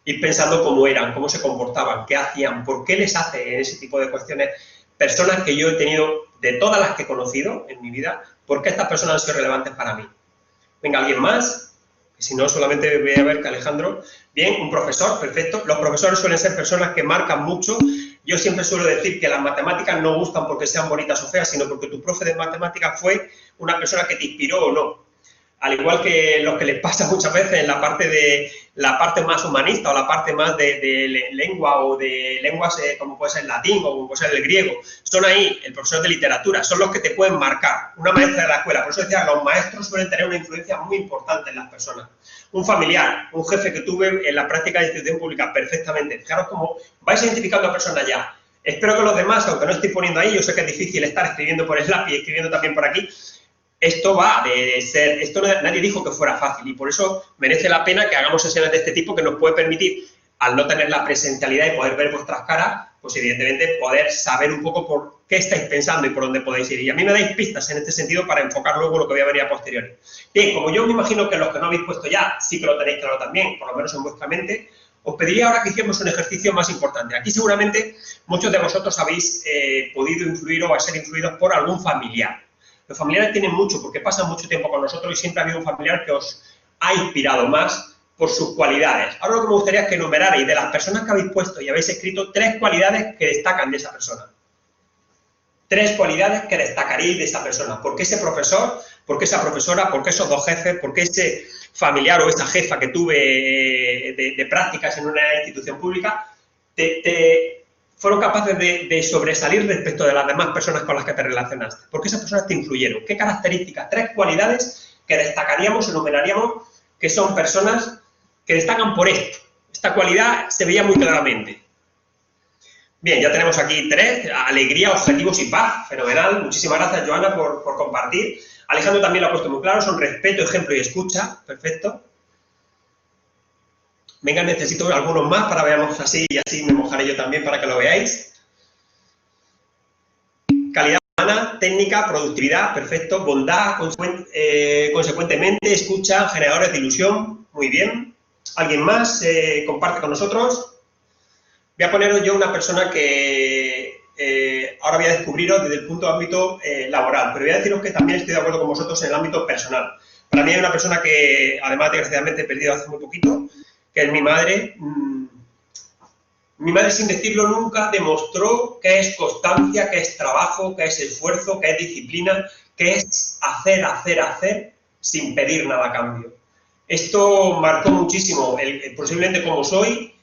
Ir pensando cómo eran, cómo se comportaban, qué hacían, por qué les hace ese tipo de cuestiones. Personas que yo he tenido, de todas las que he conocido en mi vida, ¿por qué estas personas han sido relevantes para mí? Venga, ¿alguien más? Si no, solamente voy a ver que Alejandro. Bien, un profesor, perfecto. Los profesores suelen ser personas que marcan mucho. Yo siempre suelo decir que las matemáticas no gustan porque sean bonitas o feas, sino porque tu profe de matemáticas fue una persona que te inspiró o no. Al igual que lo que les pasa muchas veces en la parte más humanista o la parte más de lengua o de lenguas como puede ser el latín o como puede ser el griego. Son ahí el profesor de literatura, son los que te pueden marcar. Una maestra de la escuela, por eso decía, los maestros suelen tener una influencia muy importante en las personas. Un familiar, un jefe que tuve en la práctica de institución pública, perfectamente. Fijaros cómo vais identificando a personas ya. Espero que los demás, aunque no estoy poniendo ahí, yo sé que es difícil estar escribiendo por Slack y escribiendo también por aquí. Esto va de ser, nadie dijo que fuera fácil y por eso merece la pena que hagamos sesiones de este tipo que nos puede permitir, al no tener la presencialidad y poder ver vuestras caras, pues evidentemente poder saber un poco por qué estáis pensando y por dónde podéis ir. Y a mí me dais pistas en este sentido para enfocar luego lo que voy a venir a posteriori. Bien, como yo me imagino que los que no habéis puesto ya sí que lo tenéis claro también, por lo menos en vuestra mente, os pediría ahora que hiciéramos un ejercicio más importante. Aquí seguramente muchos de vosotros habéis podido influir o vais a ser influidos por algún familiar. Los familiares tienen mucho, porque pasan mucho tiempo con nosotros y siempre ha habido un familiar que os ha inspirado más por sus cualidades. Ahora lo que me gustaría es que enumerarais de las personas que habéis puesto y habéis escrito 3 cualidades que destacan de esa persona. 3 cualidades que destacaríais de esa persona. ¿Por qué ese profesor? ¿Por qué esa profesora? ¿Por qué esos 2 jefes? ¿Por qué ese familiar o esa jefa que tuve de prácticas en una institución pública fueron capaces de sobresalir respecto de las demás personas con las que te relacionaste? ¿Por qué esas personas te influyeron? ¿Qué características, 3 cualidades que destacaríamos, enumeraríamos, que son personas que destacan por esto? Esta cualidad se veía muy claramente. Bien, ya tenemos aquí 3, alegría, objetivos y paz, fenomenal. Muchísimas gracias, Joana, por compartir. Alejandro también lo ha puesto muy claro, son respeto, ejemplo y escucha, perfecto. Venga, necesito algunos más para veamos así y así me mojaré yo también para que lo veáis. Calidad humana, técnica, productividad, perfecto. Bondad, consecuentemente, escucha, generadores de ilusión, muy bien. ¿Alguien más comparte con nosotros? Voy a poneros yo una persona que ahora voy a descubriros desde el punto de ámbito laboral, pero voy a deciros que también estoy de acuerdo con vosotros en el ámbito personal. Para mí hay una persona que, además, desgraciadamente he perdido hace muy poquito, que es mi madre. Mi madre, sin decirlo nunca, demostró que es constancia, que es trabajo, que es esfuerzo, que es disciplina, que es hacer, sin pedir nada a cambio. Esto marcó muchísimo, posiblemente como soy,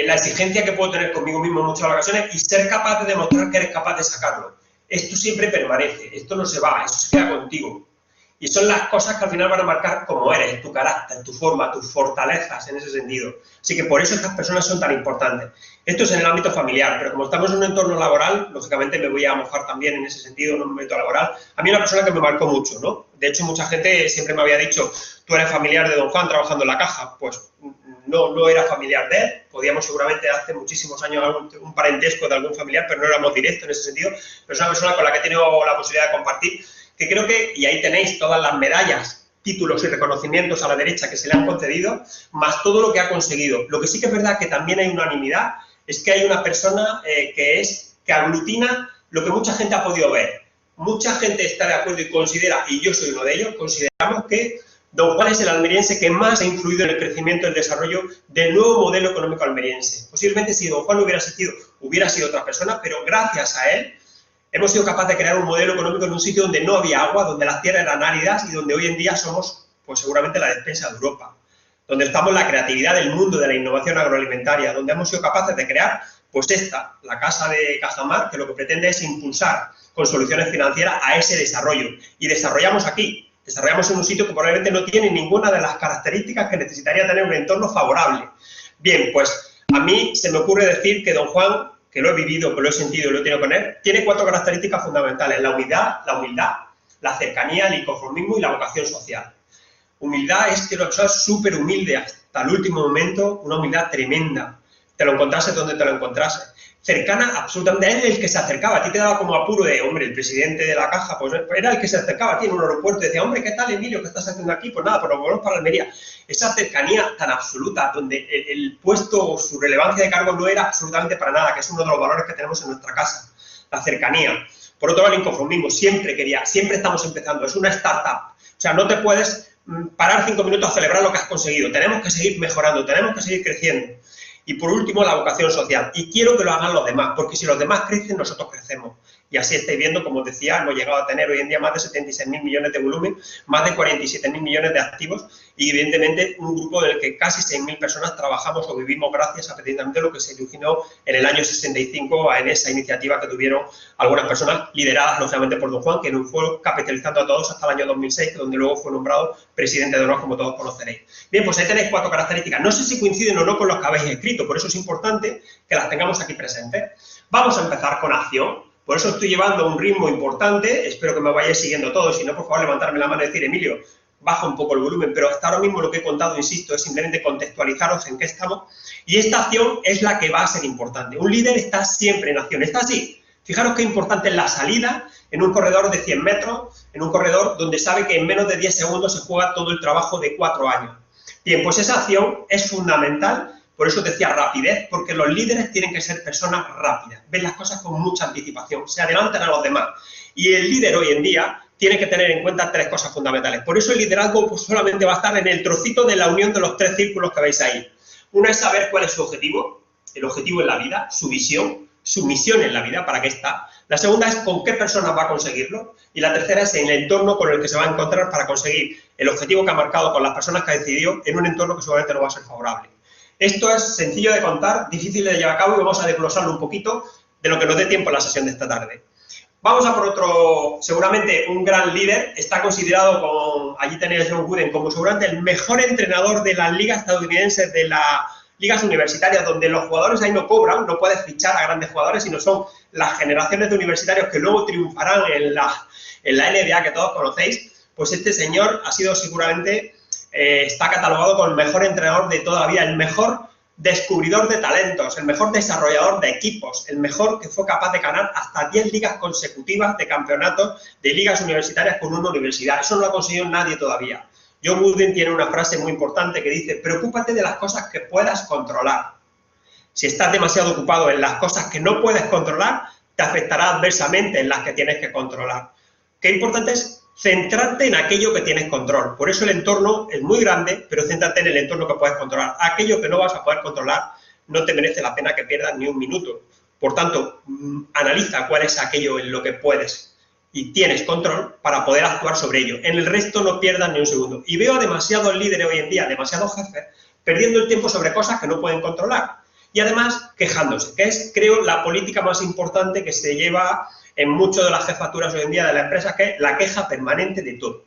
la exigencia que puedo tener conmigo mismo en muchas ocasiones y ser capaz de demostrar que eres capaz de sacarlo. Esto siempre permanece, esto no se va, eso se queda contigo. Y son las cosas que al final van a marcar cómo eres, tu carácter, tu forma, tus fortalezas en ese sentido. Así que por eso estas personas son tan importantes. Esto es en el ámbito familiar, pero como estamos en un entorno laboral, lógicamente me voy a mojar también en ese sentido, en un ámbito laboral. A mí una persona que me marcó mucho, ¿no? De hecho, mucha gente siempre me había dicho, tú eres familiar de don Juan trabajando en la caja. Pues no era familiar de él. Podíamos seguramente hace muchísimos años un parentesco de algún familiar, pero no éramos directos en ese sentido. Pero es una persona con la que he tenido la posibilidad de compartir, que creo que, y ahí tenéis todas las medallas, títulos y reconocimientos a la derecha que se le han concedido, más todo lo que ha conseguido. Lo que sí que es verdad que también hay unanimidad es que hay una persona que aglutina lo que mucha gente ha podido ver. Mucha gente está de acuerdo y considera, y yo soy uno de ellos, consideramos que don Juan es el almeriense que más ha influido en el crecimiento y el desarrollo del nuevo modelo económico almeriense. Posiblemente si don Juan no hubiera existido, hubiera sido otra persona, pero gracias a él hemos sido capaces de crear un modelo económico en un sitio donde no había agua, donde las tierras eran áridas y donde hoy en día somos, pues seguramente, la despensa de Europa. Donde estamos la creatividad del mundo de la innovación agroalimentaria, donde hemos sido capaces de crear, pues la Casa de Cajamar, que lo que pretende es impulsar con soluciones financieras a ese desarrollo. Y desarrollamos aquí, desarrollamos en un sitio que probablemente no tiene ninguna de las características que necesitaría tener un entorno favorable. Bien, pues a mí se me ocurre decir que don Juan, que lo he vivido, que lo he sentido y lo he tenido con él, tiene 4 características fundamentales: la humildad, la cercanía, el inconformismo y la vocación social. Humildad es que una persona es súper humilde hasta el último momento, una humildad tremenda. Te lo encontrases donde te lo encontrases. Cercana, absolutamente, él es el que se acercaba. A ti te daba como apuro de, hombre, el presidente de la caja, pues era el que se acercaba a ti en un aeropuerto y decía, hombre, ¿qué tal, Emilio? ¿Qué estás haciendo aquí? Pues nada, pues nos volvemos para Almería. Esa cercanía tan absoluta, donde el puesto o su relevancia de cargo no era absolutamente para nada, que es uno de los valores que tenemos en nuestra casa, la cercanía. Por otro lado, el inconformismo, siempre estamos empezando, es una startup. O sea, no te puedes parar 5 minutos a celebrar lo que has conseguido. Tenemos que seguir mejorando, tenemos que seguir creciendo. Y por último, la vocación social. Y quiero que lo hagan los demás, porque si los demás crecen, nosotros crecemos. Y así estáis viendo, como os decía, hemos llegado a tener hoy en día más de 76.000 millones de volumen, más de 47.000 millones de activos y, evidentemente, un grupo del que casi 6.000 personas trabajamos o vivimos gracias a precisamente lo que se originó en el año 65 en esa iniciativa que tuvieron algunas personas lideradas, lógicamente, por don Juan, que nos fue capitalizando a todos hasta el año 2006, donde luego fue nombrado presidente de honor, como todos conoceréis. Bien, pues ahí tenéis 4 características. No sé si coinciden o no con los que habéis escrito, por eso es importante que las tengamos aquí presentes. Vamos a empezar con acción. Por eso estoy llevando un ritmo importante, espero que me vayáis siguiendo todos, si no, por favor, levantarme la mano y decir, Emilio, baja un poco el volumen, pero hasta ahora mismo lo que he contado, insisto, es simplemente contextualizaros en qué estamos, y esta acción es la que va a ser importante. Un líder está siempre en acción, está así. Fijaros qué importante es la salida en un corredor de 100 metros, en un corredor donde sabe que en menos de 10 segundos se juega todo el trabajo de 4 años. Bien, pues esa acción es fundamental. Por eso decía rapidez, porque los líderes tienen que ser personas rápidas, ven las cosas con mucha anticipación, se adelantan a los demás. Y el líder hoy en día tiene que tener en cuenta 3 cosas fundamentales. Por eso el liderazgo pues, solamente va a estar en el trocito de la unión de los 3 círculos que veis ahí. Una es saber cuál es su objetivo, el objetivo en la vida, su visión, su misión en la vida, para qué está. La segunda es con qué personas va a conseguirlo. Y la tercera es en el entorno con el que se va a encontrar para conseguir el objetivo que ha marcado con las personas que ha decidido en un entorno que seguramente no va a ser favorable. Esto es sencillo de contar, difícil de llevar a cabo y vamos a desglosarlo un poquito de lo que nos dé tiempo en la sesión de esta tarde. Vamos a por otro, seguramente un gran líder, está considerado, allí tenéis a John Wooden, como seguramente el mejor entrenador de las ligas estadounidenses, de las ligas universitarias, donde los jugadores ahí no cobran, no puedes fichar a grandes jugadores, sino son las generaciones de universitarios que luego triunfarán en la NBA que todos conocéis. Pues este señor ha sido seguramente... está catalogado como el mejor entrenador de toda la vida, el mejor descubridor de talentos, el mejor desarrollador de equipos, el mejor que fue capaz de ganar hasta 10 ligas consecutivas de campeonatos de ligas universitarias con una universidad. Eso no lo ha conseguido nadie todavía. John Wooden tiene una frase muy importante que dice, preocúpate de las cosas que puedas controlar. Si estás demasiado ocupado en las cosas que no puedes controlar, te afectará adversamente en las que tienes que controlar. Qué importante es centrarte en aquello que tienes control. Por eso el entorno es muy grande, pero céntrate en el entorno que puedes controlar. Aquello que no vas a poder controlar no te merece la pena que pierdas ni un minuto. Por tanto, analiza cuál es aquello en lo que puedes y tienes control para poder actuar sobre ello. En el resto no pierdas ni un segundo. Y veo a demasiados líderes hoy en día, demasiados jefes, perdiendo el tiempo sobre cosas que no pueden controlar. Y además quejándose, que es, creo, la política más importante que se lleva en muchas de las jefaturas hoy en día de la empresa, que es la queja permanente de todo.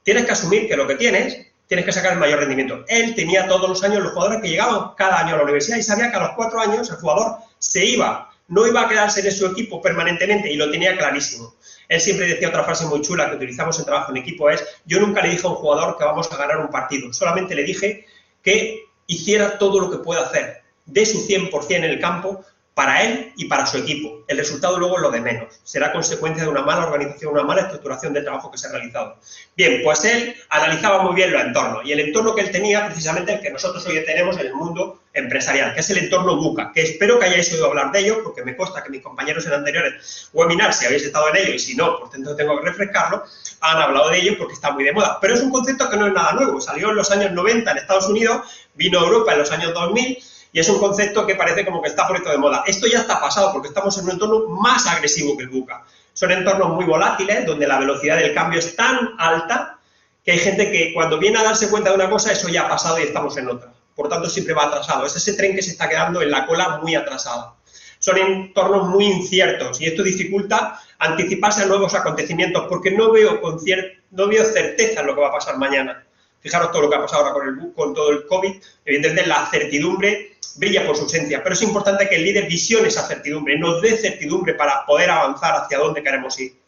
Tienes que asumir que lo que tienes que sacar el mayor rendimiento. Él tenía todos los años los jugadores que llegaban cada año a la universidad y sabía que a los 4 años el jugador se iba, no iba a quedarse en su equipo permanentemente y lo tenía clarísimo. Él siempre decía otra frase muy chula que utilizamos en trabajo en equipo, es, yo nunca le dije a un jugador que vamos a ganar un partido, solamente le dije que hiciera todo lo que pueda hacer, de su 100% en el campo, para él y para su equipo. El resultado luego es lo de menos. Será consecuencia de una mala organización, una mala estructuración del trabajo que se ha realizado. Bien, pues él analizaba muy bien los entornos. Y el entorno que él tenía, precisamente el que nosotros hoy tenemos en el mundo empresarial, que es el entorno VUCA, que espero que hayáis oído hablar de ello, porque me consta que mis compañeros en anteriores webinars, si habéis estado en ello, y si no, por tanto tengo que refrescarlo, han hablado de ello porque está muy de moda. Pero es un concepto que no es nada nuevo. Salió en los años 90 en Estados Unidos, vino a Europa en los años 2000, y es un concepto que parece como que está por esto de moda. Esto ya está pasado porque estamos en un entorno más agresivo que el VUCA. Son entornos muy volátiles, donde la velocidad del cambio es tan alta que hay gente que cuando viene a darse cuenta de una cosa, eso ya ha pasado y estamos en otra. Por tanto, siempre va atrasado. Es ese tren que se está quedando en la cola muy atrasada. Son entornos muy inciertos y esto dificulta anticiparse a nuevos acontecimientos porque no veo certeza en lo que va a pasar mañana. Fijaros todo lo que ha pasado ahora con todo el COVID. Evidentemente, la certidumbre brilla por su ausencia, pero es importante que el líder visione esa certidumbre, nos dé certidumbre para poder avanzar hacia dónde queremos ir.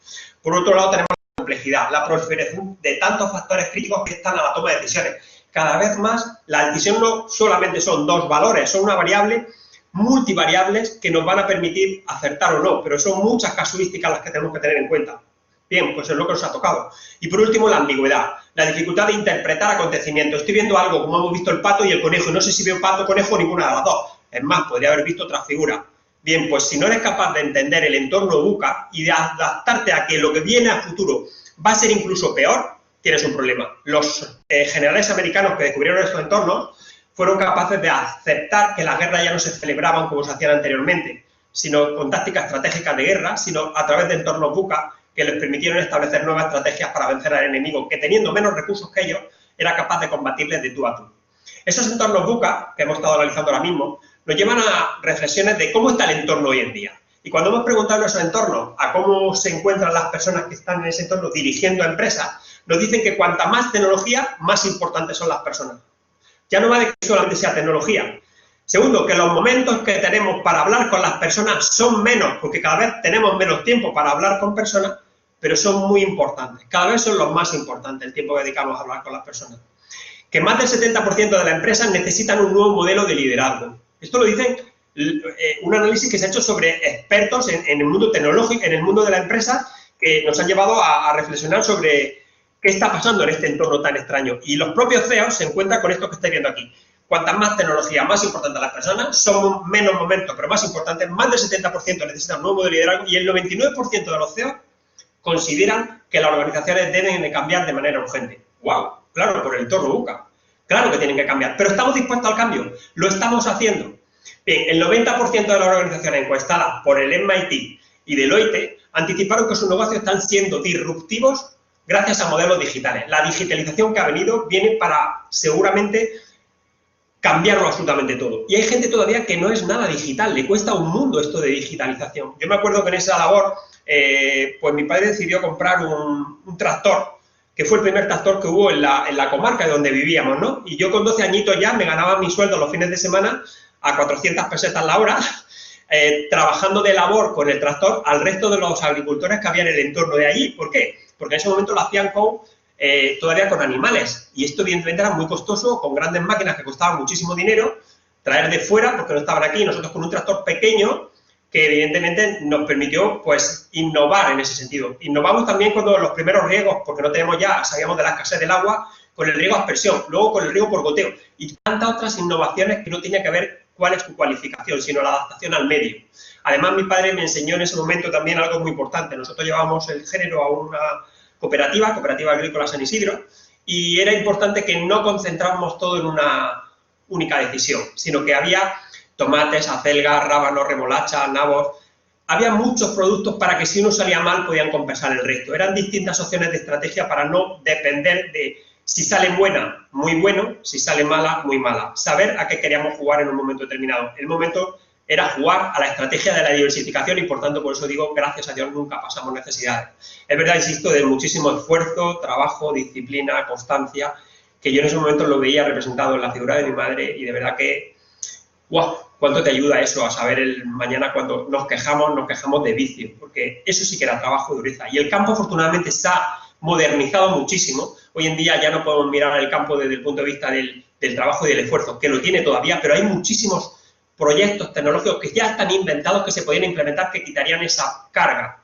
Por otro lado, tenemos la complejidad, la proliferación de tantos factores críticos que están a la toma de decisiones. Cada vez más, la decisión no solamente son 2 valores, son una variable, multivariables que nos van a permitir acertar o no, pero son muchas casuísticas las que tenemos que tener en cuenta. Bien, pues es lo que nos ha tocado. Y por último, la ambigüedad, la dificultad de interpretar acontecimientos. Estoy viendo algo, como hemos visto el pato y el conejo, no sé si veo pato, conejo o ninguna de las dos. Es más, podría haber visto otra figura. Bien, pues si no eres capaz de entender el entorno VUCA y de adaptarte a que lo que viene a futuro va a ser incluso peor, tienes un problema. Los generales americanos que descubrieron estos entornos fueron capaces de aceptar que las guerras ya no se celebraban como se hacían anteriormente, sino con tácticas estratégicas de guerra, sino a través de entornos VUCA que les permitieron establecer nuevas estrategias para vencer al enemigo, que teniendo menos recursos que ellos, era capaz de combatirles de tú a tú. Esos entornos VUCA, que hemos estado analizando ahora mismo, nos llevan a reflexiones de cómo está el entorno hoy en día. Y cuando hemos preguntado en esos entornos a cómo se encuentran las personas que están en ese entorno dirigiendo empresas, nos dicen que cuanta más tecnología, más importantes son las personas. Ya no va de que solamente sea tecnología. Segundo, que los momentos que tenemos para hablar con las personas son menos, porque cada vez tenemos menos tiempo para hablar con personas, pero son muy importantes. Cada vez son los más importantes el tiempo que dedicamos a hablar con las personas. Que más del 70% de las empresas necesitan un nuevo modelo de liderazgo. Esto lo dicen un análisis que se ha hecho sobre expertos en el mundo tecnológico, en el mundo de la empresa, que nos han llevado a reflexionar sobre qué está pasando en este entorno tan extraño. Y los propios CEOs se encuentran con esto que estáis viendo aquí. Cuantas más tecnología, más importante a las personas, son menos momentos, pero más importantes, más del 70% necesitan un nuevo modelo de liderazgo y el 99% de los CEOs consideran que las organizaciones deben de cambiar de manera urgente. ¡Wow! Claro, por el entorno VUCA. Claro que tienen que cambiar, pero ¿estamos dispuestos al cambio? Lo estamos haciendo. Bien, el 90% de las organizaciones encuestadas por el MIT y Deloitte anticiparon que sus negocios están siendo disruptivos gracias a modelos digitales. La digitalización que ha venido viene para, seguramente, cambiarlo absolutamente todo. Y hay gente todavía que no es nada digital, le cuesta un mundo esto de digitalización. Yo me acuerdo que en esa labor, pues mi padre decidió comprar un tractor, que fue el primer tractor que hubo en la comarca de donde vivíamos, ¿no? Y yo con 12 añitos ya me ganaba mi sueldo los fines de semana a 400 pesetas la hora, trabajando de labor con el tractor al resto de los agricultores que había en el entorno de allí. ¿Por qué? Porque en ese momento lo hacían todavía con animales. Y esto evidentemente era muy costoso, con grandes máquinas que costaban muchísimo dinero, traer de fuera porque no estaban aquí, nosotros con un tractor pequeño que evidentemente nos permitió pues innovar en ese sentido. Innovamos también con los primeros riegos, porque no tenemos ya, sabíamos de la escasez del agua, con el riego a aspersión, luego con el riego por goteo y tantas otras innovaciones que no tenía que ver cuál es tu cualificación, sino la adaptación al medio. Además, mi padre me enseñó en ese momento también algo muy importante. Nosotros llevábamos el género a una cooperativa agrícola San Isidro, y era importante que no concentráramos todo en una única decisión, sino que había tomates, acelgas, rábanos, remolacha, nabos. Había muchos productos para que si uno salía mal podían compensar el resto. Eran distintas opciones de estrategia para no depender de si sale buena, muy bueno, si sale mala, muy mala. Saber a qué queríamos jugar en un momento determinado. El momento era jugar a la estrategia de la diversificación y, por tanto, por eso digo, gracias a Dios nunca pasamos necesidades. Es verdad, insisto, de muchísimo esfuerzo, trabajo, disciplina, constancia, que yo en ese momento lo veía representado en la figura de mi madre y de verdad que, ¡guau!, cuánto te ayuda eso a saber el mañana cuando nos quejamos de vicio, porque eso sí que era trabajo y dureza. Y el campo, afortunadamente, se ha modernizado muchísimo. Hoy en día ya no podemos mirar el campo desde el punto de vista del trabajo y del esfuerzo, que lo tiene todavía, pero hay muchísimos proyectos tecnológicos que ya están inventados, que se podían implementar, que quitarían esa carga.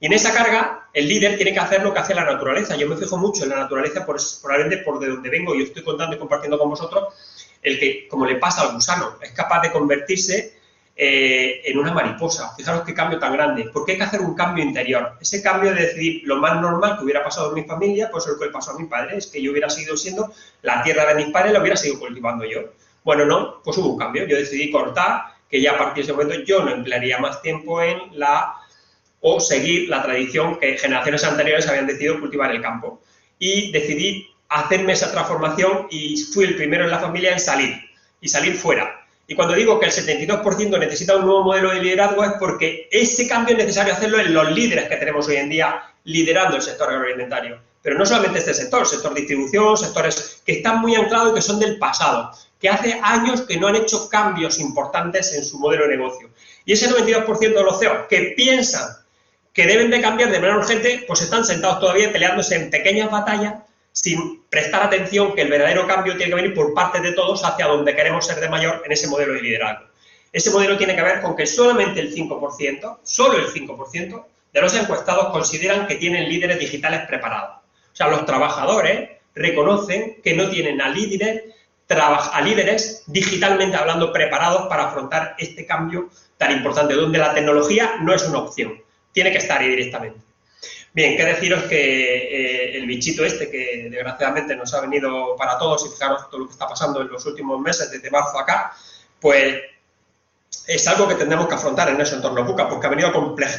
Y en esa carga, el líder tiene que hacer lo que hace la naturaleza. Yo me fijo mucho en la naturaleza, probablemente por de donde vengo, y os estoy contando y compartiendo con vosotros, el que, como le pasa al gusano, es capaz de convertirse en una mariposa. Fijaros qué cambio tan grande, porque hay que hacer un cambio interior. Ese cambio de decidir lo más normal que hubiera pasado en mi familia, pues lo que le pasó a mi padre, es que yo hubiera seguido siendo la tierra de mis padres, la hubiera seguido cultivando yo. Bueno, no, pues hubo un cambio. Yo decidí cortar, que ya a partir de ese momento yo no emplearía más tiempo o seguir la tradición que generaciones anteriores habían decidido cultivar el campo. Y decidí hacerme esa transformación y fui el primero en la familia en salir fuera. Y cuando digo que el 72% necesita un nuevo modelo de liderazgo es porque ese cambio es necesario hacerlo en los líderes que tenemos hoy en día liderando el sector agroalimentario. Pero no solamente este sector distribución, sectores que están muy anclados y que son del pasado, que hace años que no han hecho cambios importantes en su modelo de negocio. Y ese 92% de los CEOs que piensan que deben de cambiar de manera urgente, pues están sentados todavía peleándose en pequeñas batallas sin prestar atención que el verdadero cambio tiene que venir por parte de todos hacia donde queremos ser de mayor en ese modelo de liderazgo. Ese modelo tiene que ver con que solamente el 5%, solo el 5% de los encuestados consideran que tienen líderes digitales preparados. O sea, los trabajadores reconocen que no tienen a líderes digitalmente hablando preparados para afrontar este cambio tan importante, donde la tecnología no es una opción, tiene que estar ahí directamente. Bien, qué deciros que el bichito este, que desgraciadamente nos ha venido para todos, y fijaros todo lo que está pasando en los últimos meses, desde marzo acá, pues es algo que tendremos que afrontar en ese entorno VUCA, porque ha venido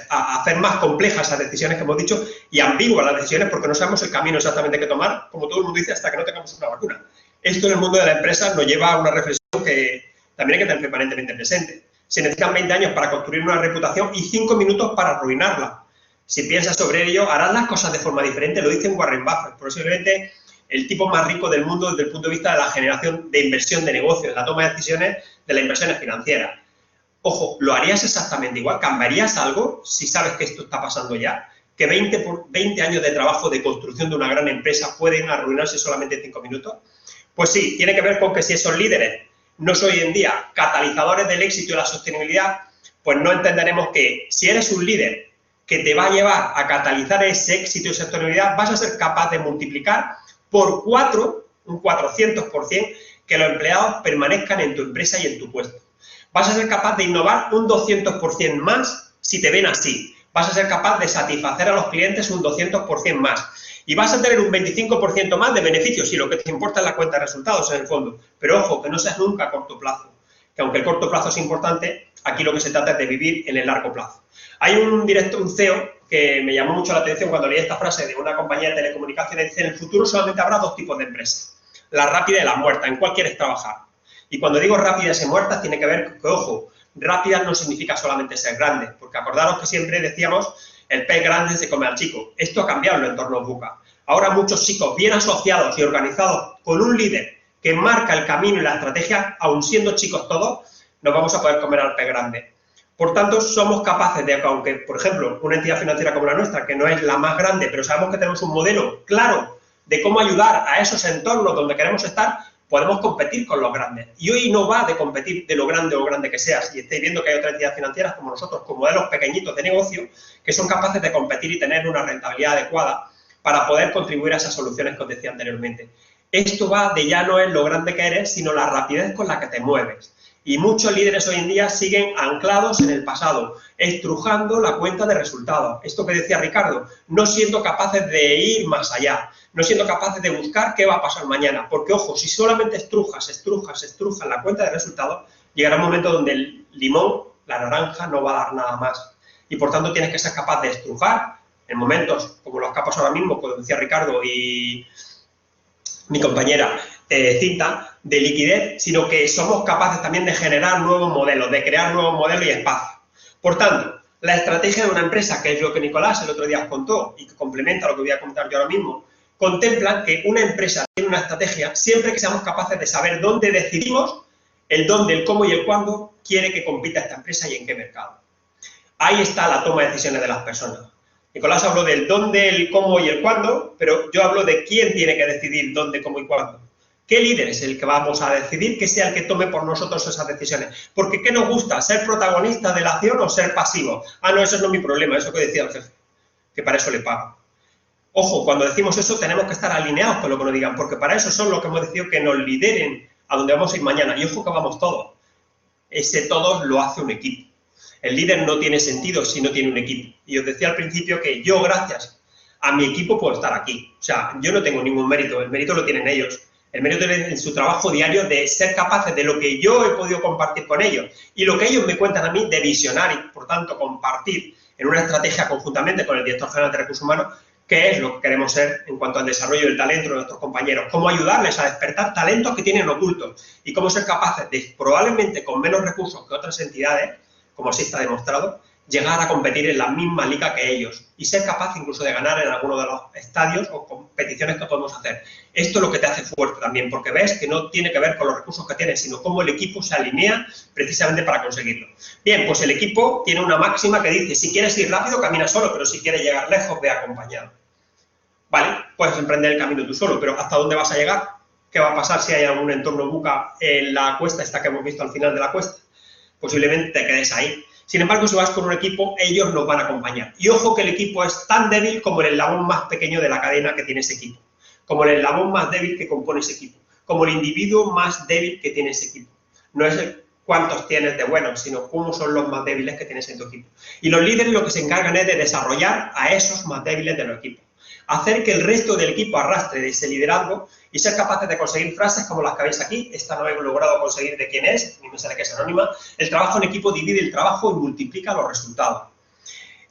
a hacer más complejas esas decisiones que hemos dicho y ambiguas las decisiones porque no sabemos el camino exactamente que tomar, como todo el mundo dice, hasta que no tengamos una vacuna. Esto en el mundo de la empresa nos lleva a una reflexión que también hay que tener permanentemente presente. Se necesitan 20 años para construir una reputación y 5 minutos para arruinarla. Si piensas sobre ello, harás las cosas de forma diferente, lo dice Warren Buffett, posiblemente el tipo más rico del mundo desde el punto de vista de la generación de inversión de negocios, la toma de decisiones de las inversiones financieras. Ojo, ¿lo harías exactamente igual? ¿Cambiarías algo si sabes que esto está pasando ya? ¿Que 20 años de trabajo de construcción de una gran empresa pueden arruinarse solamente en 5 minutos? Pues sí, tiene que ver con que si esos líderes no son hoy en día catalizadores del éxito y la sostenibilidad, pues no entenderemos que si eres un líder que te va a llevar a catalizar ese éxito y sostenibilidad, vas a ser capaz de multiplicar por 4, un 400%, que los empleados permanezcan en tu empresa y en tu puesto. Vas a ser capaz de innovar un 200% más si te ven así. Vas a ser capaz de satisfacer a los clientes un 200% más. Y vas a tener un 25% más de beneficios, si lo que te importa es la cuenta de resultados en el fondo. Pero ojo, que no seas nunca a corto plazo. Que aunque el corto plazo es importante, aquí lo que se trata es de vivir en el largo plazo. Hay un CEO que me llamó mucho la atención cuando leí esta frase de una compañía de telecomunicaciones. Dice, en el futuro solamente habrá 2 tipos de empresas. La rápida y la muerta. ¿En cuál quieres trabajar? Y cuando digo rápidas y muertas, tiene que ver que, ojo, rápidas no significa solamente ser grande, porque acordaros que siempre decíamos, el pez grande se come al chico. Esto ha cambiado en los entornos VUCA. Ahora muchos chicos bien asociados y organizados con un líder que marca el camino y la estrategia, aun siendo chicos todos, nos vamos a poder comer al pez grande. Por tanto, somos capaces de, aunque, por ejemplo, una entidad financiera como la nuestra, que no es la más grande, pero sabemos que tenemos un modelo claro de cómo ayudar a esos entornos donde queremos estar, podemos competir con los grandes. Y hoy no va de competir de lo grande que seas. Y estáis viendo que hay otras entidades financieras como nosotros, con modelos pequeñitos de negocio, que son capaces de competir y tener una rentabilidad adecuada para poder contribuir a esas soluciones que os decía anteriormente. Esto va de ya no es lo grande que eres, sino la rapidez con la que te mueves. Y muchos líderes hoy en día siguen anclados en el pasado, estrujando la cuenta de resultados. Esto que decía Ricardo, no siendo capaces de ir más allá, no siendo capaces de buscar qué va a pasar mañana. Porque, ojo, si solamente estrujas la cuenta de resultados, llegará un momento donde el limón, la naranja, no va a dar nada más. Y, por tanto, tienes que ser capaz de estrujar en momentos como los que ha pasado ahora mismo, como decía Ricardo y mi compañera Cinta, de liquidez, sino que somos capaces también de generar nuevos modelos, de crear nuevos modelos y espacios. Por tanto, la estrategia de una empresa, que es lo que Nicolás el otro día os contó y que complementa lo que voy a comentar yo ahora mismo, contempla que una empresa tiene una estrategia siempre que seamos capaces de saber dónde decidimos, el dónde, el cómo y el cuándo quiere que compita esta empresa y en qué mercado. Ahí está la toma de decisiones de las personas. Nicolás habló del dónde, el cómo y el cuándo, pero yo hablo de quién tiene que decidir dónde, cómo y cuándo. ¿Qué líder es el que vamos a decidir que sea el que tome por nosotros esas decisiones? Porque ¿qué nos gusta? ¿Ser protagonista de la acción o ser pasivo? Ah, no, eso no es mi problema, eso que decía el jefe, que para eso le pago. Ojo, cuando decimos eso tenemos que estar alineados con lo que nos digan, porque para eso son los que hemos decidido que nos lideren a donde vamos a ir mañana. Y ojo que vamos todos. Ese todos lo hace un equipo. El líder no tiene sentido si no tiene un equipo. Y os decía al principio que yo, gracias a mi equipo, puedo estar aquí. O sea, yo no tengo ningún mérito, el mérito lo tienen ellos. El mérito en su trabajo diario de ser capaces de lo que yo he podido compartir con ellos y lo que ellos me cuentan a mí de visionar y, por tanto, compartir en una estrategia conjuntamente con el director general de Recursos Humanos qué es lo que queremos ser en cuanto al desarrollo del talento de nuestros compañeros, cómo ayudarles a despertar talentos que tienen ocultos y cómo ser capaces de, probablemente con menos recursos que otras entidades, como así está demostrado, llegar a competir en la misma liga que ellos y ser capaz incluso de ganar en alguno de los estadios o competiciones que podemos hacer. Esto es lo que te hace fuerte también, porque ves que no tiene que ver con los recursos que tienes, sino cómo el equipo se alinea precisamente para conseguirlo. Bien, pues el equipo tiene una máxima que dice, si quieres ir rápido, camina solo, pero si quieres llegar lejos, ve acompañado. Vale, puedes emprender el camino tú solo, pero ¿hasta dónde vas a llegar? ¿Qué va a pasar si hay algún entorno VUCA en la cuesta esta que hemos visto al final de la cuesta? Posiblemente te quedes ahí. Sin embargo, si vas con un equipo, ellos nos van a acompañar. Y ojo que el equipo es tan débil como el eslabón más pequeño de la cadena que tiene ese equipo. Como el eslabón más débil que compone ese equipo. Como el individuo más débil que tiene ese equipo. No es cuántos tienes de buenos, sino cómo son los más débiles que tienes en tu equipo. Y los líderes lo que se encargan es de desarrollar a esos más débiles de los equipos. Hacer que el resto del equipo arrastre de ese liderazgo y ser capaces de conseguir frases como las que veis aquí. Esta no he logrado conseguir de quién es, ni me sale que es anónima. El trabajo en equipo divide el trabajo y multiplica los resultados.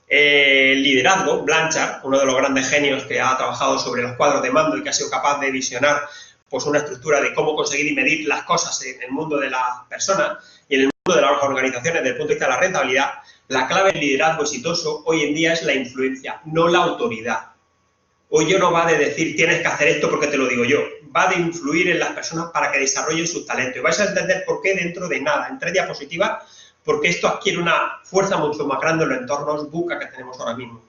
Liderazgo, Blanchard, uno de los grandes genios que ha trabajado sobre los cuadros de mando y que ha sido capaz de visionar pues, una estructura de cómo conseguir y medir las cosas en el mundo de las personas y en el mundo de las organizaciones desde el punto de vista de la rentabilidad. La clave del liderazgo exitoso hoy en día es la influencia, no la autoridad. Hoy yo no va de decir tienes que hacer esto porque te lo digo yo, va de influir en las personas para que desarrollen sus talentos. Y vais a entender por qué dentro de nada, en 3 diapositivas, porque esto adquiere una fuerza mucho más grande en los entornos VUCA que tenemos ahora mismo.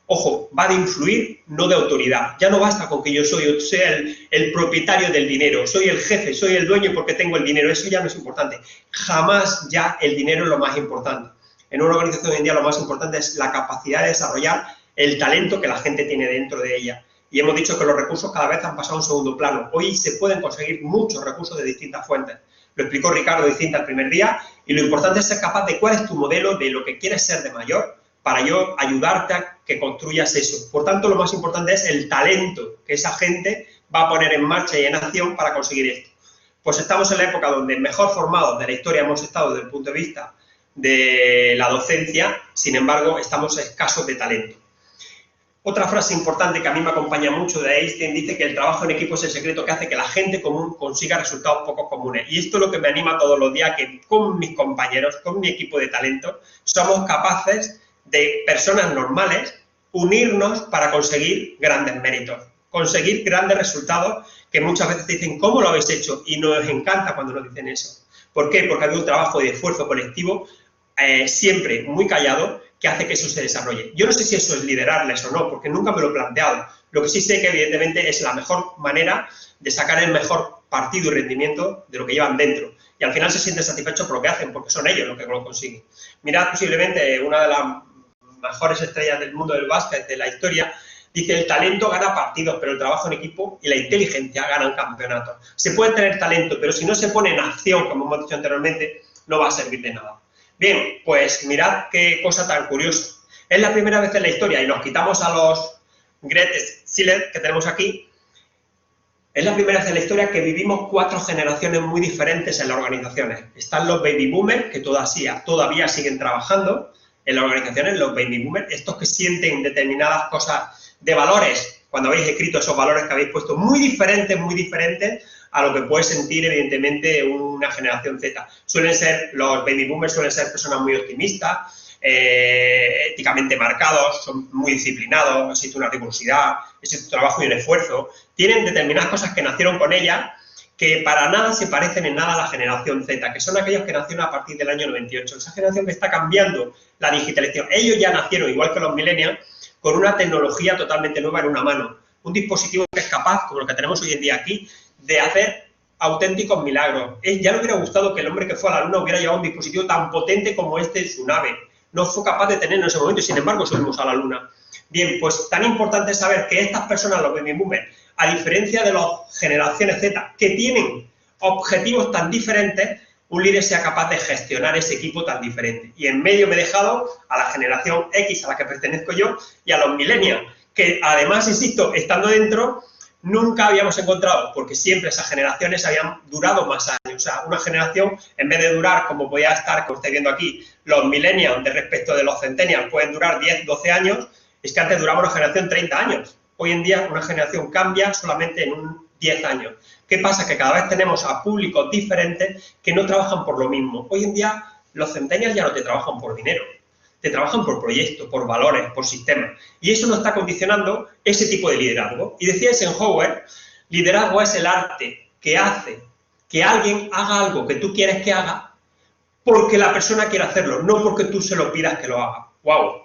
Ojo, va de influir, no de autoridad. Ya no basta con que yo sea el propietario del dinero, soy el jefe, soy el dueño porque tengo el dinero, eso ya no es importante. Jamás ya el dinero es lo más importante. En una organización hoy en día lo más importante es la capacidad de desarrollar el talento que la gente tiene dentro de ella. Y hemos dicho que los recursos cada vez han pasado a un segundo plano. Hoy se pueden conseguir muchos recursos de distintas fuentes. Lo explicó Ricardo distinta el primer día y lo importante es ser capaz de cuál es tu modelo, de lo que quieres ser de mayor, para yo ayudarte a que construyas eso. Por tanto, lo más importante es el talento que esa gente va a poner en marcha y en acción para conseguir esto. Pues estamos en la época donde mejor formados de la historia hemos estado desde el punto de vista de la docencia, sin embargo, estamos escasos de talento. Otra frase importante que a mí me acompaña mucho de Einstein dice que el trabajo en equipo es el secreto que hace que la gente común consiga resultados poco comunes. Y esto es lo que me anima todos los días, que con mis compañeros, con mi equipo de talento, somos capaces de personas normales unirnos para conseguir grandes méritos, conseguir grandes resultados que muchas veces te dicen ¿cómo lo habéis hecho? Y nos encanta cuando nos dicen eso. ¿Por qué? Porque hay un trabajo de esfuerzo colectivo siempre muy callado que hace que eso se desarrolle. Yo no sé si eso es liderarles o no, porque nunca me lo he planteado. Lo que sí sé que evidentemente es la mejor manera de sacar el mejor partido y rendimiento de lo que llevan dentro. Y al final se sienten satisfechos por lo que hacen, porque son ellos los que lo consiguen. Mirad, posiblemente una de las mejores estrellas del mundo del básquet, de la historia, dice el talento gana partidos, pero el trabajo en equipo y la inteligencia ganan campeonatos. Se puede tener talento, pero si no se pone en acción, como hemos dicho anteriormente, no va a servir de nada. Bien, pues mirad qué cosa tan curiosa. Es la primera vez en la historia, y nos quitamos a los Great Schiller que tenemos aquí, es la primera vez en la historia que vivimos 4 generaciones muy diferentes en las organizaciones. Están los baby boomers, que todavía siguen trabajando en las organizaciones, los baby boomers, estos que sienten determinadas cosas de valores, cuando habéis escrito esos valores que habéis puesto, muy diferentes a lo que puede sentir, evidentemente, una generación Z. Los baby boomers suelen ser personas muy optimistas, éticamente marcados, son muy disciplinados, existe una rigurosidad, existe un trabajo y un esfuerzo. Tienen determinadas cosas que nacieron con ellas que para nada se parecen en nada a la generación Z, que son aquellos que nacieron a partir del año 98. Esa generación que está cambiando la digitalización. Ellos ya nacieron, igual que los millennials, con una tecnología totalmente nueva en una mano. Un dispositivo que es capaz, como lo que tenemos hoy en día aquí, de hacer auténticos milagros. Ya le hubiera gustado que el hombre que fue a la Luna hubiera llevado un dispositivo tan potente como este en su nave. No fue capaz de tenerlo en ese momento y, sin embargo, subimos a la Luna. Bien, pues tan importante es saber que estas personas, los baby boomers, a diferencia de las generaciones Z, que tienen objetivos tan diferentes, un líder sea capaz de gestionar ese equipo tan diferente. Y en medio me he dejado a la generación X, a la que pertenezco yo, y a los millennials, que además, insisto, estando dentro, nunca habíamos encontrado, porque siempre esas generaciones habían durado más años. O sea, una generación, en vez de durar, como podía estar, como estáis viendo aquí, los millennials de respecto de los centennials, pueden durar 10, 12 años, es que antes duraba una generación 30 años. Hoy en día una generación cambia solamente en 10 años. ¿Qué pasa? Que cada vez tenemos a públicos diferentes que no trabajan por lo mismo. Hoy en día los centennials ya no te trabajan por dinero, te trabajan por proyectos, por valores, por sistemas. Y eso nos está condicionando ese tipo de liderazgo. Y decía Eisenhower, liderazgo es el arte que hace que alguien haga algo que tú quieres que haga porque la persona quiere hacerlo, no porque tú se lo pidas que lo haga. ¡Wow!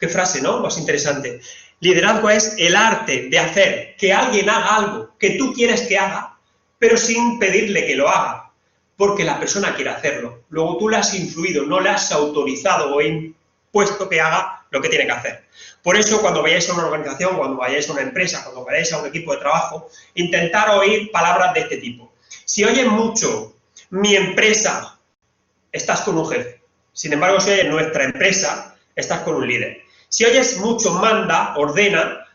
¡Qué frase!, ¿no? Más interesante. Liderazgo es el arte de hacer que alguien haga algo que tú quieres que haga, pero sin pedirle que lo haga, porque la persona quiere hacerlo. Luego tú le has influido, no le has autorizado o impuesto que haga lo que tiene que hacer. Por eso, cuando vayáis a una organización, cuando vayáis a una empresa, cuando vayáis a un equipo de trabajo, intentar oír palabras de este tipo. Si oyen mucho, mi empresa, estás con un jefe. Sin embargo, si oyes nuestra empresa, estás con un líder. Si oyes mucho manda, ordena,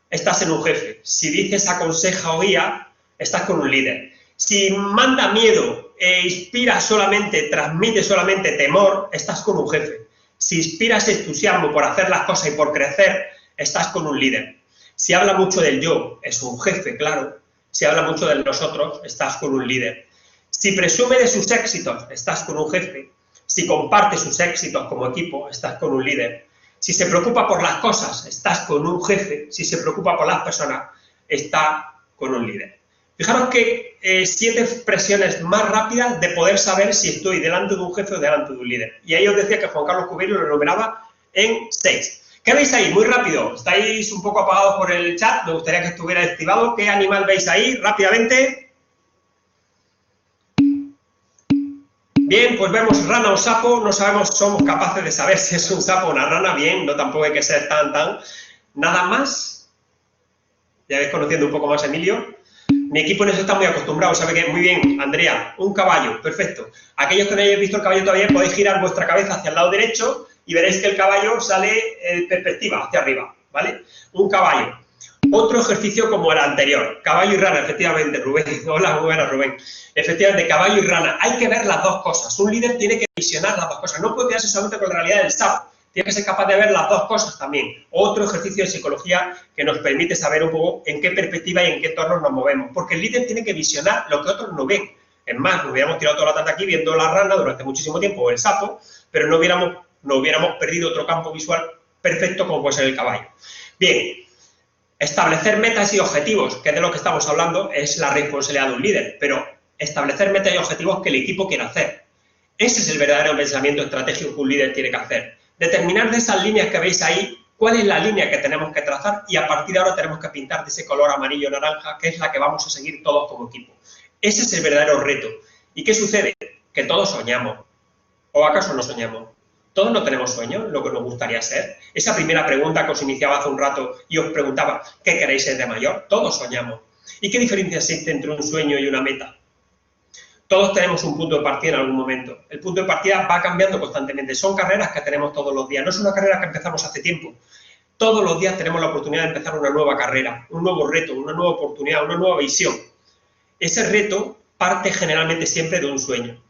estás en un jefe. Si dices aconseja o guía, estás con un líder. Si manda miedo e inspira solamente, transmite solamente temor, estás con un jefe. Si inspiras entusiasmo por hacer las cosas y por crecer, estás con un líder. Si habla mucho del yo, es un jefe, claro. Si habla mucho de nosotros, estás con un líder. Si presume de sus éxitos, estás con un jefe. Si comparte sus éxitos como equipo, estás con un líder. Si se preocupa por las cosas, estás con un jefe. Si se preocupa por las personas, está con un líder. Fijaros que 7 expresiones más rápidas de poder saber si estoy delante de un jefe o delante de un líder. Y ahí os decía que Juan Carlos Cubillo lo enumeraba en 6. ¿Qué veis ahí? Muy rápido. Estáis un poco apagados por el chat. Me gustaría que estuviera activado. ¿Qué animal veis ahí? Rápidamente. Bien, pues vemos rana o sapo. No sabemos, somos capaces de saber si es un sapo o una rana. Bien, no tampoco hay que ser tan. Nada más. Ya vais conociendo un poco más a Emilio. Mi equipo en eso está muy acostumbrado, sabe que muy bien, Andrea, un caballo, perfecto. Aquellos que no hayáis visto el caballo todavía, podéis girar vuestra cabeza hacia el lado derecho y veréis que el caballo sale en perspectiva, hacia arriba, ¿vale? Un caballo. Otro ejercicio como el anterior, caballo y rana, efectivamente, Rubén. Hola, muy buenas, Rubén. Efectivamente, caballo y rana. Hay que ver las dos cosas. Un líder tiene que visionar las dos cosas. No puede quedarse solamente con la realidad del sapo. Tiene que ser capaz de ver las dos cosas también. Otro ejercicio de psicología que nos permite saber un poco en qué perspectiva y en qué entorno nos movemos. Porque el líder tiene que visionar lo que otros no ven. Es más, nos hubiéramos tirado toda la tarde aquí viendo la rana durante muchísimo tiempo, o el sapo, pero no hubiéramos perdido otro campo visual perfecto como puede ser el caballo. Bien, establecer metas y objetivos, que es de lo que estamos hablando, es la responsabilidad de un líder. Pero establecer metas y objetivos que el equipo quiera hacer. Ese es el verdadero pensamiento estratégico que un líder tiene que hacer. Determinar de esas líneas que veis ahí, cuál es la línea que tenemos que trazar y a partir de ahora tenemos que pintar de ese color amarillo-naranja, que es la que vamos a seguir todos como equipo. Ese es el verdadero reto. ¿Y qué sucede? Que todos soñamos. ¿O acaso no soñamos? ¿Todos no tenemos sueños, lo que nos gustaría ser? Esa primera pregunta que os iniciaba hace un rato y os preguntaba, ¿qué queréis ser de mayor? Todos soñamos. ¿Y qué diferencia existe entre un sueño y una meta? Todos tenemos un punto de partida en algún momento. El punto de partida va cambiando constantemente. Son carreras que tenemos todos los días. No es una carrera que empezamos hace tiempo. Todos los días tenemos la oportunidad de empezar una nueva carrera, un nuevo reto, una nueva oportunidad, una nueva visión. Ese reto parte generalmente siempre de un sueño.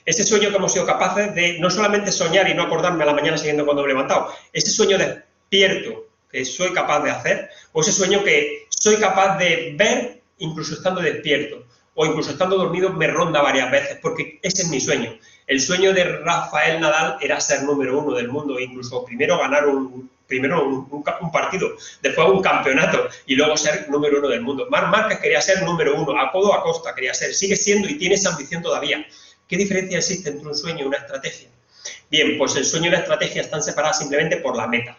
Ese sueño que hemos sido capaces de no solamente soñar y no acordarme a la mañana siguiente cuando me he levantado. Ese sueño despierto que soy capaz de hacer, o ese sueño que soy capaz de ver incluso estando despierto. O incluso estando dormido me ronda varias veces, porque ese es mi sueño. El sueño de Rafael Nadal era ser número 1 del mundo, incluso primero ganar un partido, después un campeonato y luego ser número 1 del mundo. Marc Márquez quería ser número 1, a codo a costa quería ser, sigue siendo y tiene esa ambición todavía. ¿Qué diferencia existe entre un sueño y una estrategia? Bien, pues el sueño y la estrategia están separadas simplemente por la meta.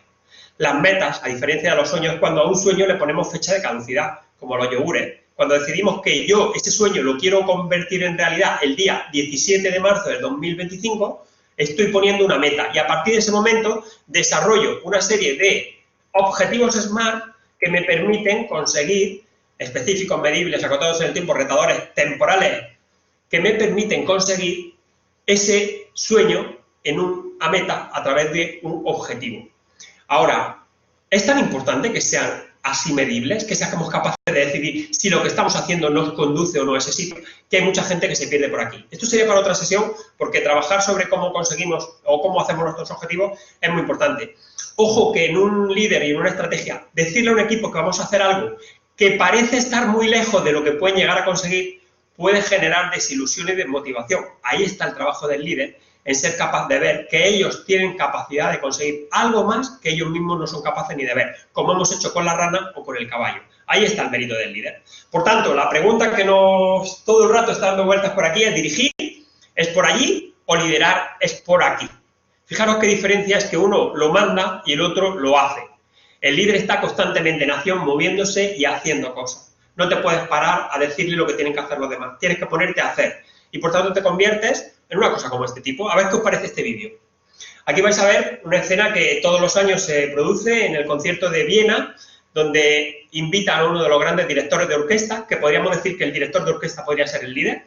Las metas, a diferencia de los sueños, es cuando a un sueño le ponemos fecha de caducidad, como los yogures. Cuando decidimos que yo ese sueño lo quiero convertir en realidad el día 17 de marzo del 2025, estoy poniendo una meta y a partir de ese momento desarrollo una serie de objetivos SMART que me permiten conseguir específicos, medibles, acotados en el tiempo, retadores, temporales, que me permiten conseguir ese sueño en una meta a través de un objetivo. Ahora, es tan importante que sean así medibles, que seamos capaces de decidir si lo que estamos haciendo nos conduce o no a ese sitio, que hay mucha gente que se pierde por aquí. Esto sería para otra sesión, porque trabajar sobre cómo conseguimos o cómo hacemos nuestros objetivos es muy importante. Ojo que en un líder y en una estrategia, decirle a un equipo que vamos a hacer algo que parece estar muy lejos de lo que pueden llegar a conseguir, puede generar desilusión y desmotivación. Ahí está el trabajo del líder, en ser capaz de ver que ellos tienen capacidad de conseguir algo más que ellos mismos no son capaces ni de ver, como hemos hecho con la rana o con el caballo. Ahí está el mérito del líder. Por tanto, la pregunta que nos todo el rato está dando vueltas por aquí es: ¿dirigir es por allí o liderar es por aquí? Fijaros qué diferencia es que uno lo manda y el otro lo hace. El líder está constantemente en acción, moviéndose y haciendo cosas. No te puedes parar a decirle lo que tienen que hacer los demás. Tienes que ponerte a hacer. Y por tanto te conviertes en una cosa como este tipo. A ver qué os parece este vídeo. Aquí vais a ver una escena que todos los años se produce en el concierto de Viena, donde invitan a uno de los grandes directores de orquesta, que podríamos decir que el director de orquesta podría ser el líder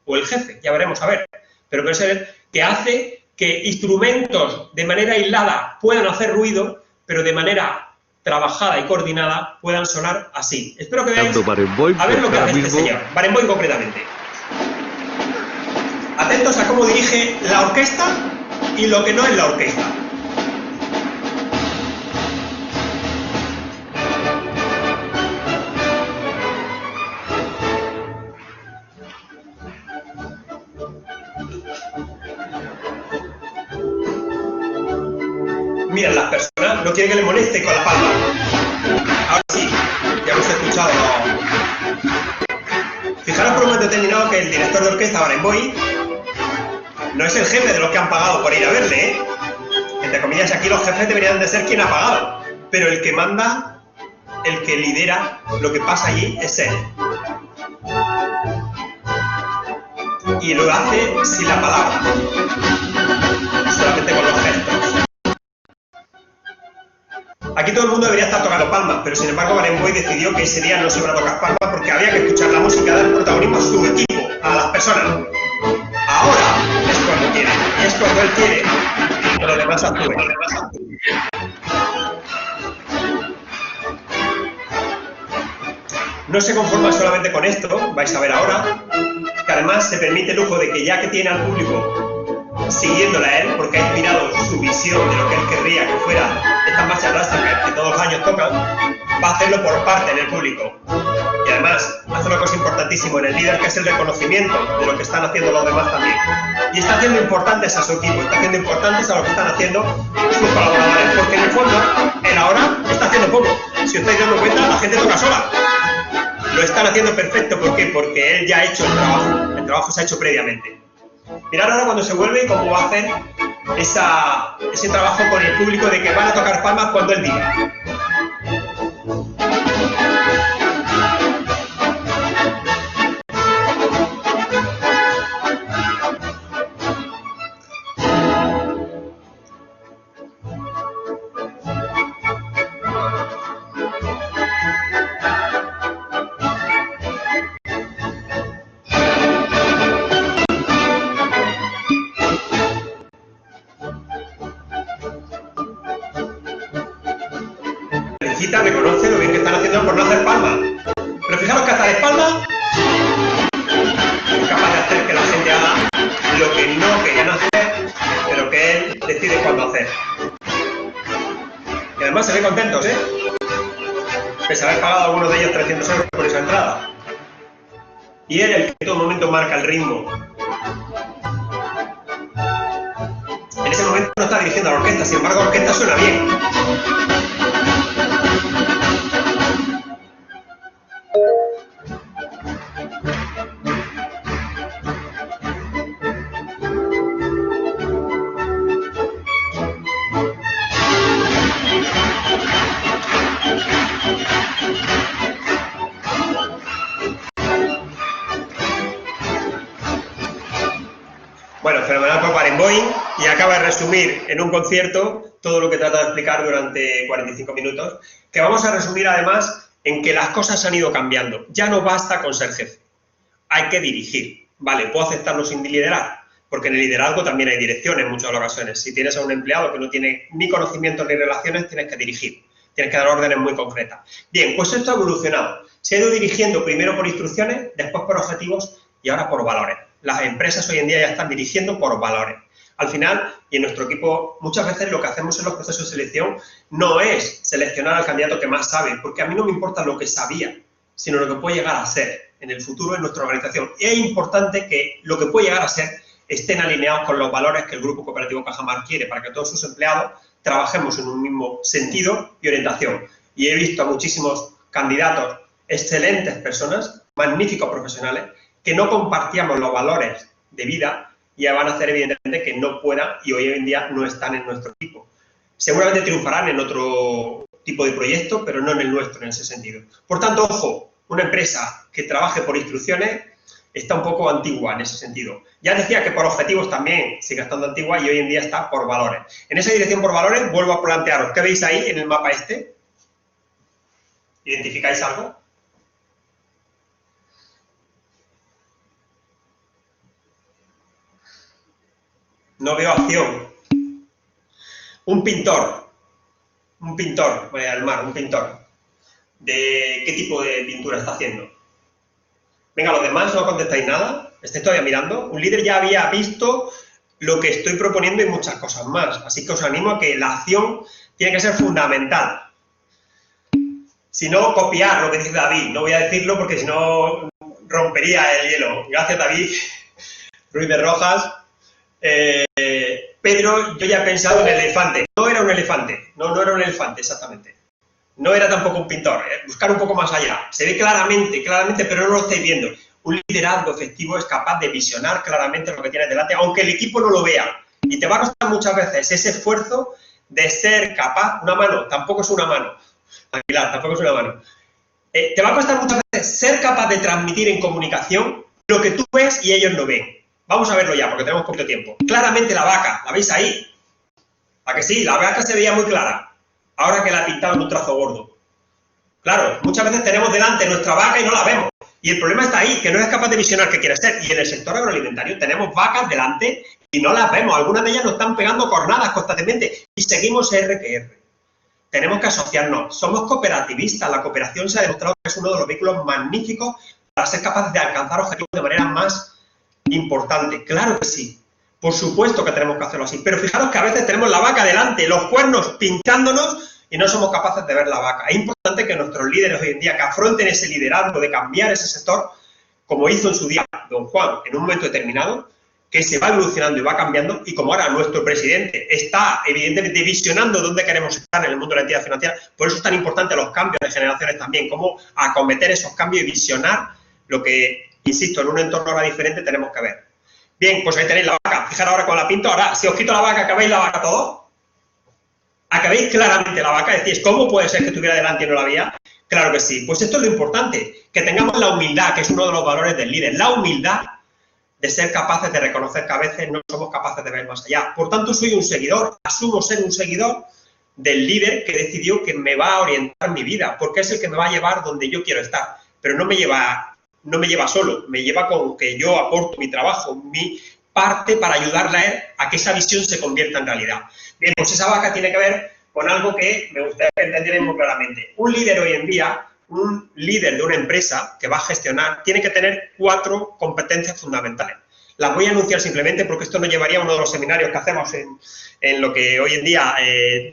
o el jefe, ya veremos a ver. pero puede ser que hace que instrumentos de manera aislada puedan hacer ruido, pero de manera trabajada y coordinada puedan sonar así. Espero que veáis a ver lo que hace este señor, Barenboim concretamente. Atentos a cómo dirige la orquesta y lo que no es la orquesta. Miren, las personas no quieren que le moleste con la palma. Ahora sí, ya hemos escuchado. Fijaros por un momento determinado que el director de orquesta, Barenboim, no es el jefe de los que han pagado por ir a verle, ¿eh? Entre comillas, aquí los jefes deberían de ser quien ha pagado, pero el que manda, el que lidera lo que pasa allí es él. Y lo hace sin la palabra, solamente con los gestos. Aquí todo el mundo debería estar tocando palmas, pero sin embargo Barenboim decidió que ese día no se iban a tocar palmas porque había que escuchar la música, dar protagonismo a su equipo, a las personas. Ahora es cuando quiere, y es cuando él quiere que los demás actúen. No se conforma solamente con esto, vais a ver ahora, que además se permite el lujo de que ya que tiene al público siguiéndole a él, porque ha inspirado su visión de lo que él querría que fuera esta marcha plástica que todos los años tocan, va a hacerlo por parte en el público. Y además hace una cosa importantísima en el líder, que es el reconocimiento de lo que están haciendo los demás también. Y está haciendo importantes a su equipo, está haciendo importantes a lo que están haciendo sus colaboradores, porque en el fondo, él ahora está haciendo poco. Si os estáis dando cuenta, la gente toca sola. Lo están haciendo perfecto, ¿por qué? Porque él ya ha hecho el trabajo se ha hecho previamente. Mirad ahora cuando se vuelve cómo va a hacer ese trabajo con el público de que van a tocar palmas cuando él diga. Reconoce lo bien que están haciendo por no hacer palmas. Pero fijaros que hasta la espalda es capaz de hacer que la gente haga lo que no querían hacer, pero que él decide cuándo hacer. Y además se ven contentos, ¿eh? Pese a haber pagado a algunos de ellos 300 euros por esa entrada. Y él el que en todo momento marca el ritmo. En ese momento no está dirigiendo a la orquesta, sin embargo la orquesta suena bien. Bueno, fenomenal por Barenboim, y acaba de resumir en un concierto todo lo que trata de explicar durante 45 minutos, que vamos a resumir además en que las cosas han ido cambiando. Ya no basta con ser jefe, hay que dirigir. Vale, puedo aceptarlo sin liderar, porque en el liderazgo también hay dirección en muchas ocasiones. Si tienes a un empleado que no tiene ni conocimientos ni relaciones, tienes que dirigir, tienes que dar órdenes muy concretas. Bien, pues esto ha evolucionado. Se ha ido dirigiendo primero por instrucciones, después por objetivos y ahora por valores. Las empresas hoy en día ya están dirigiendo por valores. Al final, y en nuestro equipo, muchas veces lo que hacemos en los procesos de selección no es seleccionar al candidato que más sabe, porque a mí no me importa lo que sabía, sino lo que puede llegar a ser en el futuro en nuestra organización. Y es importante que lo que puede llegar a ser estén alineados con los valores que el Grupo Cooperativo Cajamar quiere, para que todos sus empleados trabajemos en un mismo sentido y orientación. Y he visto a muchísimos candidatos, excelentes personas, magníficos profesionales, que no compartíamos los valores de vida y ya van a hacer evidentemente que no puedan y hoy en día no están en nuestro equipo. Seguramente triunfarán en otro tipo de proyecto, pero no en el nuestro en ese sentido. Por tanto, ojo, una empresa que trabaje por instrucciones está un poco antigua en ese sentido. Ya decía que por objetivos también sigue estando antigua y hoy en día está por valores. En esa dirección por valores vuelvo a plantearos, ¿qué veis ahí en el mapa este? ¿Identificáis algo? no veo acción. Un pintor, voy al mar, un pintor, ¿de qué tipo de pintura está haciendo? Venga, los demás no contestáis nada, estáis todavía mirando. Un líder ya había visto lo que estoy proponiendo y muchas cosas más, así que os animo a que la acción tiene que ser fundamental. Si no, copiar lo que dice David, no voy a decirlo porque si no rompería el hielo. Gracias, David Ruiz de Rojas. Pedro, yo ya he pensado en el elefante. No era un elefante, no era un elefante exactamente. No era tampoco un pintor, buscar un poco más allá. Se ve claramente, pero no lo estáis viendo. Un liderazgo efectivo es capaz de visionar claramente lo que tienes delante, aunque el equipo no lo vea. Y te va a costar muchas veces ese esfuerzo de ser capaz, una mano, tampoco es una mano, Aguilar, tampoco es una mano. Te va a costar muchas veces ser capaz de transmitir en comunicación lo que tú ves y ellos no ven. Vamos a verlo ya, porque tenemos poco tiempo. Claramente la vaca, ¿la veis ahí? ¿A que sí? La vaca se veía muy clara, ahora que la he pintado en un trazo gordo. Claro, muchas veces tenemos delante nuestra vaca y no la vemos. Y el problema está ahí, que no eres capaz de visionar qué quieres ser. Y en el sector agroalimentario tenemos vacas delante y no las vemos. Algunas de ellas nos están pegando cornadas constantemente y seguimos R que R. Tenemos que asociarnos. Somos cooperativistas. La cooperación se ha demostrado que es uno de los vehículos magníficos para ser capaces de alcanzar objetivos de manera más importante. Claro que sí. Por supuesto que tenemos que hacerlo así. Pero fijaros que a veces tenemos la vaca delante, los cuernos pinchándonos y no somos capaces de ver la vaca. Es importante que nuestros líderes hoy en día que afronten ese liderazgo de cambiar ese sector, como hizo en su día don Juan en un momento determinado, que se va evolucionando y va cambiando, y como ahora nuestro presidente está evidentemente visionando dónde queremos estar en el mundo de la entidad financiera, por eso es tan importante los cambios de generaciones también, cómo acometer esos cambios y visionar lo que, insisto, en un entorno ahora diferente tenemos que ver. Bien, pues ahí tenéis la vaca. Fijaros ahora con la pinto. Ahora, si os quito la vaca, ¿acabéis la vaca todo? ¿Acabéis claramente la vaca? Decís, ¿cómo puede ser que estuviera delante y no la había? Claro que sí. Pues esto es lo importante, que tengamos la humildad, que es uno de los valores del líder. La humildad de ser capaces de reconocer que a veces no somos capaces de ver más allá. Por tanto, soy un seguidor, asumo ser un seguidor del líder que decidió que me va a orientar mi vida, porque es el que me va a llevar donde yo quiero estar. Pero no me lleva solo, me lleva con que yo aporto mi trabajo, mi parte para ayudarle a él a que esa visión se convierta en realidad. Bien, pues esa vaca tiene que ver con algo que me gustaría que entendierais muy claramente. Un líder hoy en día, un líder de una empresa que va a gestionar, tiene que tener 4 competencias fundamentales. Las voy a anunciar simplemente porque esto nos llevaría a uno de los seminarios que hacemos en lo que hoy en día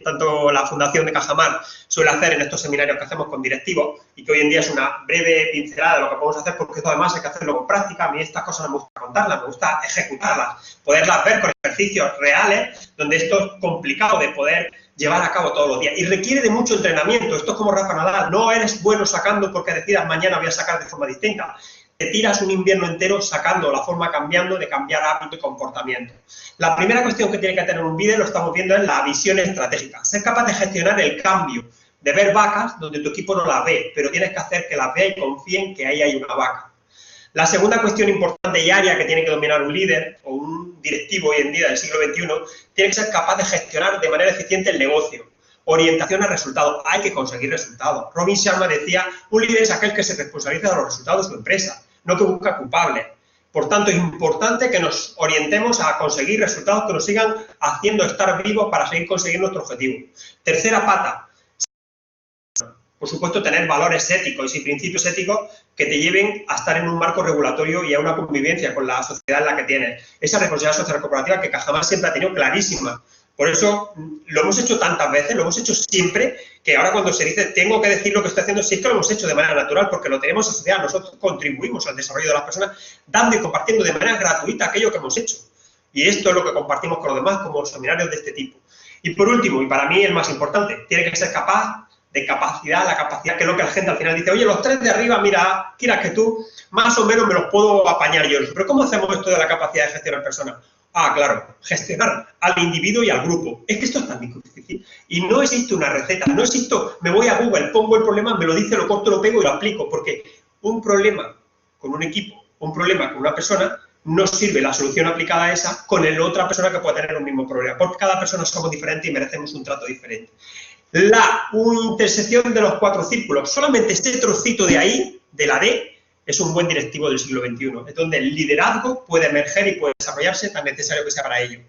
tanto la Fundación de Cajamar suele hacer en estos seminarios que hacemos con directivos y que hoy en día es una breve pincelada de lo que podemos hacer porque esto además hay que hacerlo con práctica. A mí estas cosas no me gusta contarlas, me gusta ejecutarlas, poderlas ver con ejercicios reales donde esto es complicado de poder llevar a cabo todos los días y requiere de mucho entrenamiento. Esto es como Rafa Nadal, no eres bueno sacando porque decidas mañana voy a sacar de forma distinta. Te tiras un invierno entero sacando la forma cambiando de cambiar hábito y comportamiento. La primera cuestión que tiene que tener un líder, lo estamos viendo, es la visión estratégica. Ser capaz de gestionar el cambio, de ver vacas donde tu equipo no las ve, pero tienes que hacer que las vea y confíen que ahí hay una vaca. La segunda cuestión importante y área que tiene que dominar un líder o un directivo hoy en día del siglo XXI, tiene que ser capaz de gestionar de manera eficiente el negocio. Orientación a resultados. Hay que conseguir resultados. Robin Sharma decía, un líder es aquel que se responsabiliza de los resultados de su empresa, no que busca culpables. Por tanto, es importante que nos orientemos a conseguir resultados que nos sigan haciendo estar vivos para seguir consiguiendo nuestro objetivo. Tercera pata. Por supuesto, tener valores éticos y principios éticos que te lleven a estar en un marco regulatorio y a una convivencia con la sociedad en la que tienes. Esa responsabilidad social corporativa que Cajamar siempre ha tenido clarísima. Por eso lo hemos hecho tantas veces, lo hemos hecho siempre, que ahora cuando se dice tengo que decir lo que estoy haciendo, sí que lo hemos hecho de manera natural porque lo tenemos asociado. Nosotros contribuimos al desarrollo de las personas dando y compartiendo de manera gratuita aquello que hemos hecho. Y esto es lo que compartimos con los demás como seminarios de este tipo. Y por último, y para mí el más importante, tiene que ser capaz de capacidad, la capacidad que es lo que la gente al final dice, oye, los 3 de arriba, mira, quieras que tú, más o menos me los puedo apañar yo. Pero ¿cómo hacemos esto de la capacidad de gestionar personas? Ah, claro, gestionar al individuo y al grupo. Es que esto es tan difícil. Y no existe una receta, no existe, me voy a Google, pongo el problema, me lo dice, lo corto, lo pego y lo aplico. Porque un problema con un equipo, un problema con una persona, no sirve la solución aplicada a esa con la otra persona que pueda tener un mismo problema. Porque cada persona somos diferentes y merecemos un trato diferente. La intersección de los 4 círculos, solamente este trocito de ahí, de la D, es un buen directivo del siglo XXI, es donde el liderazgo puede emerger y puede desarrollarse tan necesario que sea para ello.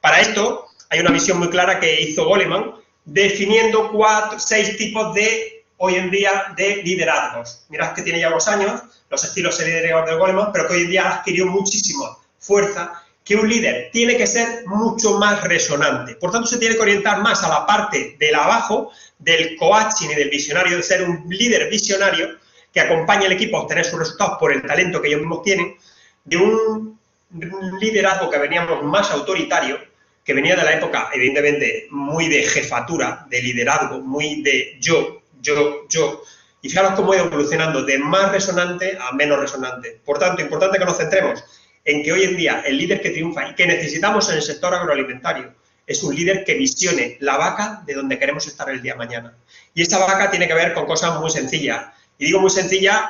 Para esto hay una visión muy clara que hizo Goleman, definiendo 6 tipos de, hoy en día, de liderazgos. Mirad que tiene ya unos años, los estilos de liderazgo de Goleman, pero que hoy en día adquirió muchísima fuerza, que un líder tiene que ser mucho más resonante. Por tanto, se tiene que orientar más a la parte del abajo, del coaching y del visionario, de ser un líder visionario que acompañe al equipo a obtener sus resultados por el talento que ellos mismos tienen, de un liderazgo que veníamos más autoritario, que venía de la época, evidentemente, muy de jefatura, de liderazgo, muy de yo. Y fijaros cómo ha ido evolucionando de más resonante a menos resonante. Por tanto, importante que nos centremos en que hoy en día el líder que triunfa y que necesitamos en el sector agroalimentario es un líder que visione la vaca de donde queremos estar el día de mañana. Y esa vaca tiene que ver con cosas muy sencillas. Y digo muy sencillas,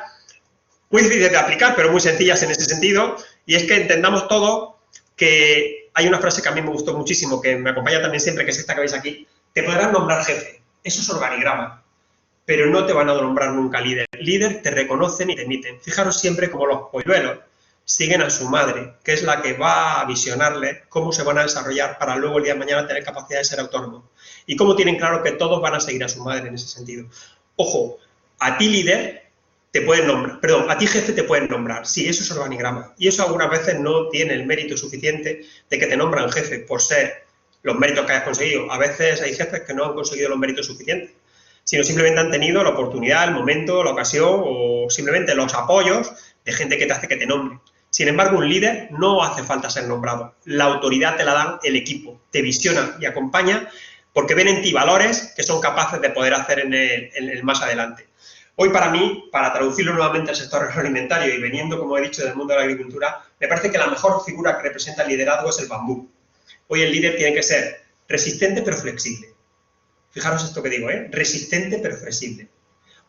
muy difíciles de aplicar, pero muy sencillas en ese sentido. Y es que entendamos todo que hay una frase que a mí me gustó muchísimo, que me acompaña también siempre, que es esta que veis aquí. Te podrán nombrar jefe, eso es organigrama, pero no te van a nombrar nunca líder. Líder te reconocen y te emiten. Fijaros siempre como los polluelos siguen a su madre, que es la que va a visionarle cómo se van a desarrollar para luego el día de mañana tener capacidad de ser autónomos. Y cómo tienen claro que todos van a seguir a su madre en ese sentido. Ojo, a ti líder te pueden nombrar, perdón, a ti jefe te pueden nombrar, sí, eso es organigrama. Y eso algunas veces no tiene el mérito suficiente de que te nombran jefe por ser los méritos que hayas conseguido. A veces hay jefes que no han conseguido los méritos suficientes, sino simplemente han tenido la oportunidad, el momento, la ocasión o simplemente los apoyos de gente que te hace que te nombre. Sin embargo, un líder no hace falta ser nombrado. La autoridad te la dan el equipo, te visiona y acompaña porque ven en ti valores que son capaces de poder hacer en el más adelante. Hoy para mí, para traducirlo nuevamente al sector agroalimentario y veniendo, como he dicho, del mundo de la agricultura, me parece que la mejor figura que representa el liderazgo es el bambú. Hoy el líder tiene que ser resistente pero flexible. Fijaros esto que digo, resistente pero flexible.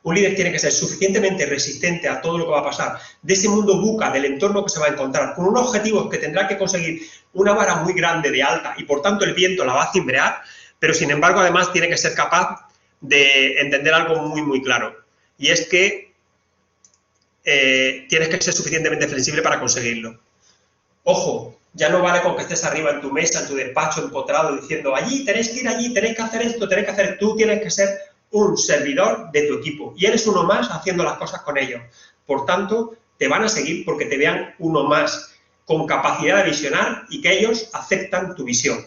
Un líder tiene que ser suficientemente resistente a todo lo que va a pasar, de ese mundo buca, del entorno que se va a encontrar, con unos objetivos que tendrá que conseguir una vara muy grande de alta y por tanto el viento la va a cimbrear, pero sin embargo además tiene que ser capaz de entender algo muy, muy claro. Y es que tienes que ser suficientemente flexible para conseguirlo. Ojo, ya no vale con que estés arriba en tu mesa, en tu despacho, empotrado, diciendo allí, tenéis que ir allí, tenéis que hacer esto, tenéis que hacer... Tú tienes que ser un servidor de tu equipo y eres uno más haciendo las cosas con ellos. Por tanto, te van a seguir porque te vean uno más con capacidad de visionar y que ellos aceptan tu visión.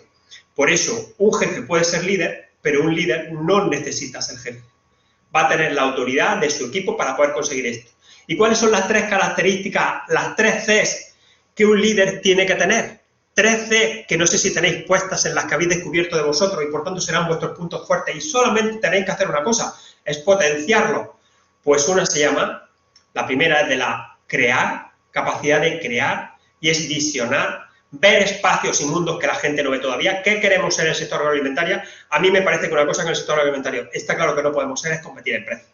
Por eso, un jefe puede ser líder, pero un líder no necesita ser jefe. Va a tener la autoridad de su equipo para poder conseguir esto. ¿Y cuáles son las 3 características, las 3 Cs que un líder tiene que tener? 3 C que no sé si tenéis puestas en las que habéis descubierto de vosotros y por tanto serán vuestros puntos fuertes y solamente tenéis que hacer una cosa, es potenciarlo. Pues una se llama, la primera es de la crear, capacidad de crear y es visionar, ver espacios y mundos que la gente no ve todavía. ¿Qué queremos ser en el sector agroalimentario? A mí me parece que una cosa en el sector agroalimentario está claro que no podemos ser es competir en precio.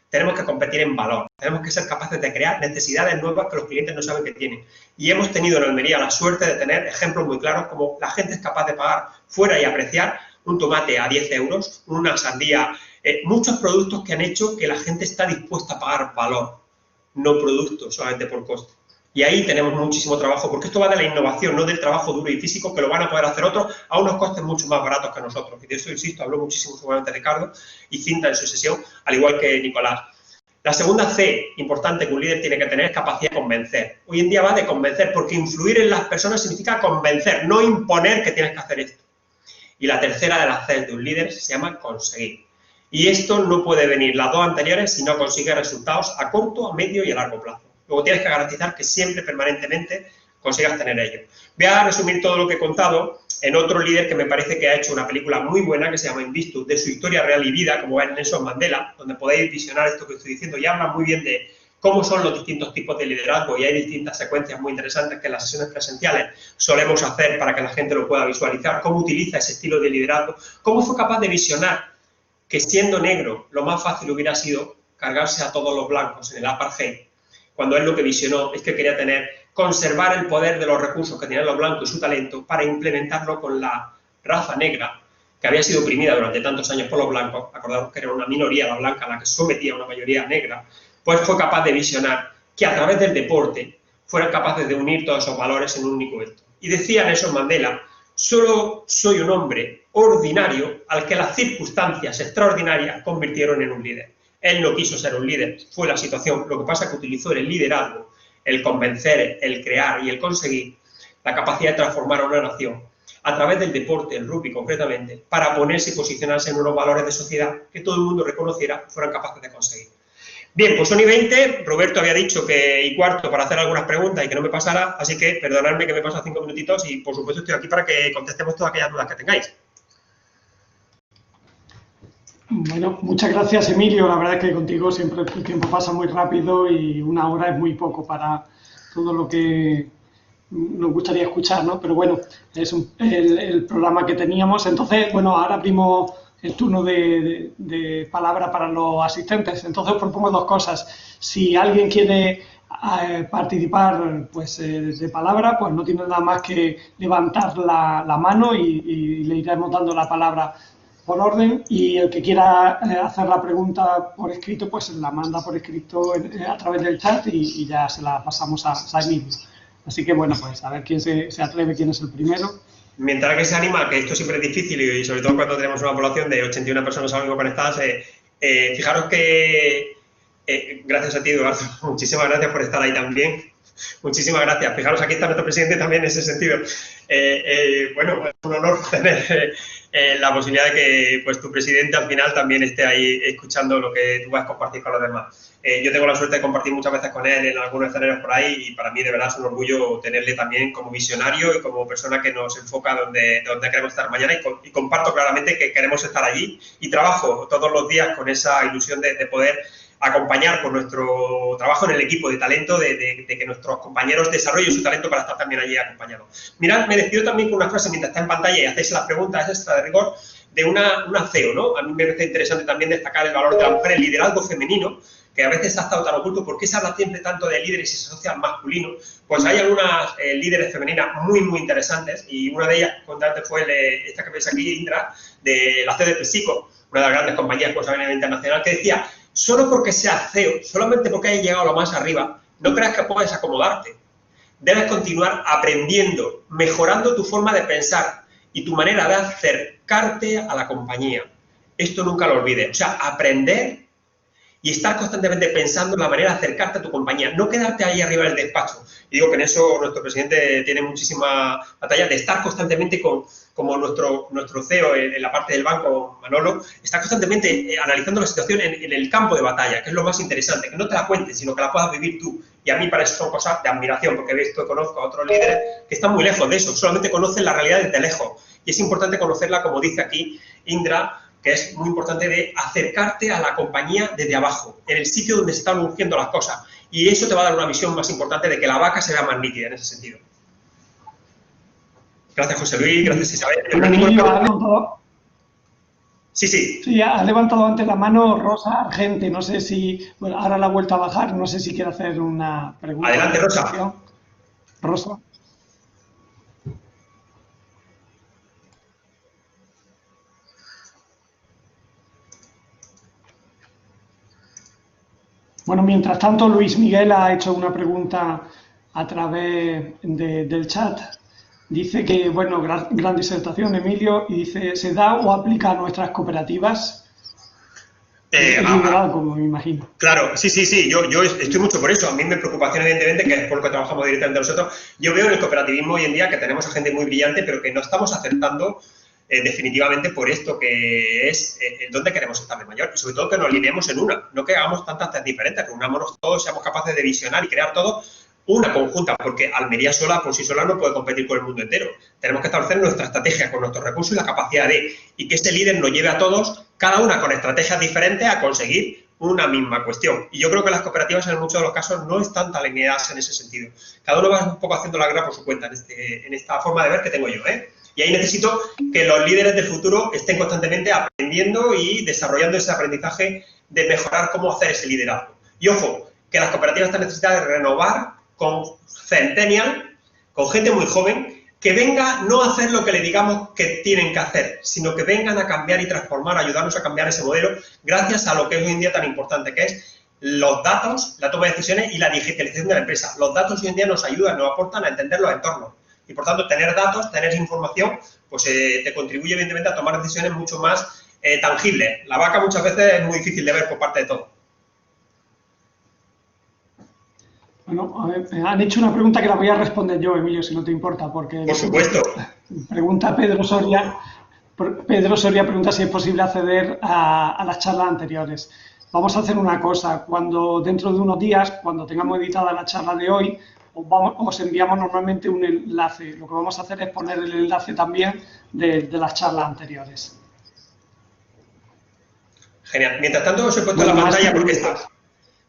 Tenemos que competir en valor, tenemos que ser capaces de crear necesidades nuevas que los clientes no saben que tienen. Y hemos tenido en Almería la suerte de tener ejemplos muy claros como la gente es capaz de pagar fuera y apreciar un tomate a 10 euros, una sandía, muchos productos que han hecho que la gente está dispuesta a pagar valor, no productos solamente por coste. Y ahí tenemos muchísimo trabajo, porque esto va de la innovación, no del trabajo duro y físico, que lo van a poder hacer otros a unos costes mucho más baratos que nosotros. Y de eso, insisto, habló muchísimo seguramente Ricardo y Cinta en su sesión, al igual que Nicolás. La segunda C importante que un líder tiene que tener es capacidad de convencer. Hoy en día va de convencer, porque influir en las personas significa convencer, no imponer que tienes que hacer esto. Y la tercera de las C de un líder se llama conseguir. Y esto no puede venir las 2 anteriores si no consigue resultados a corto, a medio y a largo plazo. Luego tienes que garantizar que siempre, permanentemente, consigas tener ello. Voy a resumir todo lo que he contado en otro líder que me parece que ha hecho una película muy buena que se llama Invictus, de su historia real y vida, como es Nelson Mandela, donde podéis visionar esto que estoy diciendo y habla muy bien de cómo son los distintos tipos de liderazgo y hay distintas secuencias muy interesantes que en las sesiones presenciales solemos hacer para que la gente lo pueda visualizar, cómo utiliza ese estilo de liderazgo, cómo fue capaz de visionar que siendo negro lo más fácil hubiera sido cargarse a todos los blancos en el apartheid, cuando él lo que visionó es que quería conservar el poder de los recursos que tenían los blancos y su talento para implementarlo con la raza negra, que había sido oprimida durante tantos años por los blancos, acordaros que era una minoría la blanca a la que sometía una mayoría negra, pues fue capaz de visionar que a través del deporte fueran capaces de unir todos esos valores en un único acto. Y decía Nelson Mandela: solo soy un hombre ordinario al que las circunstancias extraordinarias convirtieron en un líder. Él no quiso ser un líder, fue la situación. Lo que pasa es que utilizó el liderazgo, el convencer, el crear y el conseguir la capacidad de transformar a una nación a través del deporte, el rugby concretamente, para ponerse y posicionarse en unos valores de sociedad que todo el mundo reconociera, fueran capaces de conseguir. Bien, pues son y 20, Roberto había dicho que y cuarto para hacer algunas preguntas y que no me pasara, así que perdonadme que me paso 5 minutitos y por supuesto estoy aquí para que contestemos todas aquellas dudas que tengáis. Bueno, muchas gracias, Emilio. La verdad es que contigo siempre el tiempo pasa muy rápido y 1 hora es muy poco para todo lo que nos gustaría escuchar, ¿no? Pero bueno, es el programa que teníamos. Entonces, bueno, ahora abrimos el turno de palabra para los asistentes. Entonces, os propongo 2 cosas. Si alguien quiere participar pues, de palabra, pues no tiene nada más que levantar la mano y le iremos dando la palabra por orden, y el que quiera hacer la pregunta por escrito, pues la manda por escrito a través del chat y ya se la pasamos a Emilio. Así que bueno, pues a ver quién se atreve, quién es el primero. Mientras que se anima, que esto siempre es difícil y sobre todo cuando tenemos una población de 81 personas ahora mismo conectadas, fijaros que, gracias a ti, Eduardo, muchísimas gracias por estar ahí también. Muchísimas gracias. Fijaros, aquí está nuestro presidente también en ese sentido. Bueno, es un honor tener la posibilidad de que pues, tu presidente al final también esté ahí escuchando lo que tú vas a compartir con los demás. Yo tengo la suerte de compartir muchas veces con él en algunos escenarios por ahí y para mí de verdad es un orgullo tenerle también como visionario y como persona que nos enfoca donde queremos estar mañana y comparto claramente que queremos estar allí y trabajo todos los días con esa ilusión de poder acompañar con nuestro trabajo en el equipo de talento, de que nuestros compañeros desarrollen su talento para estar también allí acompañados. Mirad, me despido también con una frase mientras está en pantalla y hacéis las preguntas extra de rigor de una CEO, ¿no? A mí me parece interesante también destacar el valor de la mujer, el liderazgo femenino, que a veces ha estado tan oculto. ¿Por qué se habla siempre tanto de líderes y se asocia al masculino? Pues hay algunas líderes femeninas muy, muy interesantes y una de ellas, antes fue esta que veis aquí, Indra, de la CEO de PepsiCo, una de las grandes compañías pues, a nivel internacional, que decía: solo porque seas CEO, solamente porque hayas llegado a lo más arriba, no creas que puedes acomodarte. Debes continuar aprendiendo, mejorando tu forma de pensar y tu manera de acercarte a la compañía. Esto nunca lo olvides. O sea, aprender y estar constantemente pensando en la manera de acercarte a tu compañía. No quedarte ahí arriba del despacho. Y digo que en eso nuestro presidente tiene muchísima batalla de estar constantemente como nuestro CEO en la parte del banco, Manolo, está constantemente analizando la situación en el campo de batalla, que es lo más interesante, que no te la cuentes, sino que la puedas vivir tú. Y a mí para eso son cosas de admiración, porque ves, yo conozco a otros líderes que están muy lejos de eso, solamente conocen la realidad desde lejos. Y es importante conocerla, como dice aquí Indra, que es muy importante de acercarte a la compañía desde abajo, en el sitio donde se están urgiendo las cosas. Y eso te va a dar una visión más importante de que la vaca se vea más nítida en ese sentido. Gracias, José Luis. Gracias, Isabel. Sí. Sí, ha levantado antes la mano Rosa Argente. No sé si... Bueno, ahora la ha vuelto a bajar. No sé si quiere hacer una pregunta. Adelante, Rosa. Rosa. Bueno, mientras tanto, Luis Miguel ha hecho una pregunta a través del chat. Dice que, bueno, gran disertación, Emilio, y dice, ¿se da o aplica a nuestras cooperativas? Como me imagino. Claro, sí, yo estoy mucho por eso. A mí me preocupación, evidentemente, que es por lo que trabajamos directamente nosotros. Yo veo en el cooperativismo hoy en día que tenemos a gente muy brillante, pero que no estamos acertando definitivamente por esto que es dónde queremos estar de mayor y sobre todo que nos alineemos en una, no que hagamos tantas diferentes, que unámonos todos, seamos capaces de visionar y crear todo una conjunta, porque Almería sola, por sí sola, no puede competir con el mundo entero. Tenemos que establecer nuestra estrategia con nuestros recursos y la capacidad y que este líder nos lleve a todos, cada una con estrategias diferentes, a conseguir una misma cuestión. Y yo creo que las cooperativas en muchos de los casos no están tan alineadas en ese sentido. Cada uno va un poco haciendo la guerra por su cuenta en esta forma de ver que tengo yo, Y ahí necesito que los líderes del futuro estén constantemente aprendiendo y desarrollando ese aprendizaje de mejorar cómo hacer ese liderazgo. Y ojo, que las cooperativas están necesitadas de renovar con centennial, con gente muy joven, que venga no a hacer lo que le digamos que tienen que hacer, sino que vengan a cambiar y transformar, ayudarnos a cambiar ese modelo, gracias a lo que es hoy en día tan importante, que es los datos, la toma de decisiones y la digitalización de la empresa. Los datos hoy en día nos ayudan, nos aportan a entender los entornos. Y, por tanto, tener datos, tener información, pues te contribuye, evidentemente, a tomar decisiones mucho más tangibles. La vaca muchas veces es muy difícil de ver por parte de todos. Bueno, a ver, han hecho una pregunta que la voy a responder yo, Emilio, si no te importa, porque... Por supuesto. Pregunta Pedro Soria. Pedro Soria pregunta si es posible acceder a las charlas anteriores. Vamos a hacer una cosa, cuando dentro de unos días, cuando tengamos editada la charla de hoy, os enviamos normalmente un enlace. Lo que vamos a hacer es poner el enlace también de las charlas anteriores. Genial. Mientras tanto, os he puesto la pantalla, porque está...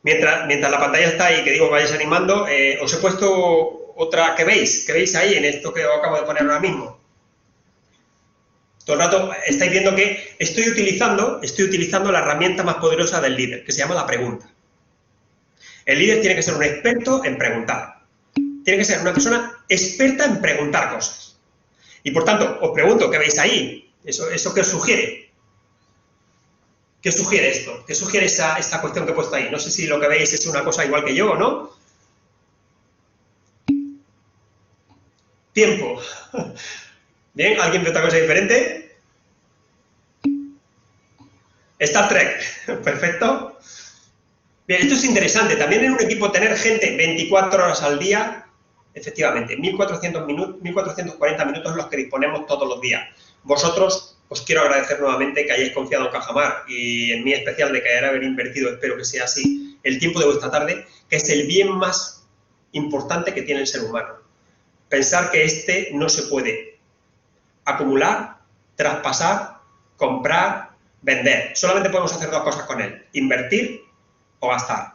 Mientras la pantalla está ahí, que digo, vayáis animando, os he puesto otra que veis ahí en esto que os acabo de poner ahora mismo. Todo el rato estáis viendo que estoy utilizando la herramienta más poderosa del líder, que se llama la pregunta. El líder tiene que ser un experto en preguntar. Tiene que ser una persona experta en preguntar cosas. Y, por tanto, os pregunto, ¿qué veis ahí? ¿Eso qué os sugiere? ¿Qué sugiere esto? ¿Qué sugiere esta cuestión que he puesto ahí? No sé si lo que veis es una cosa igual que yo o no. Tiempo. Bien, ¿alguien ve otra cosa diferente? Star Trek. Perfecto. Bien, esto es interesante. También en un equipo tener gente 24 horas al día, efectivamente, 1440 minutos los que disponemos todos los días. Vosotros, os quiero agradecer nuevamente que hayáis confiado en Cajamar y en mí especial de que haber invertido, espero que sea así, el tiempo de vuestra tarde, que es el bien más importante que tiene el ser humano. Pensar que este no se puede acumular, traspasar, comprar, vender. Solamente podemos hacer dos cosas con él, invertir o gastar.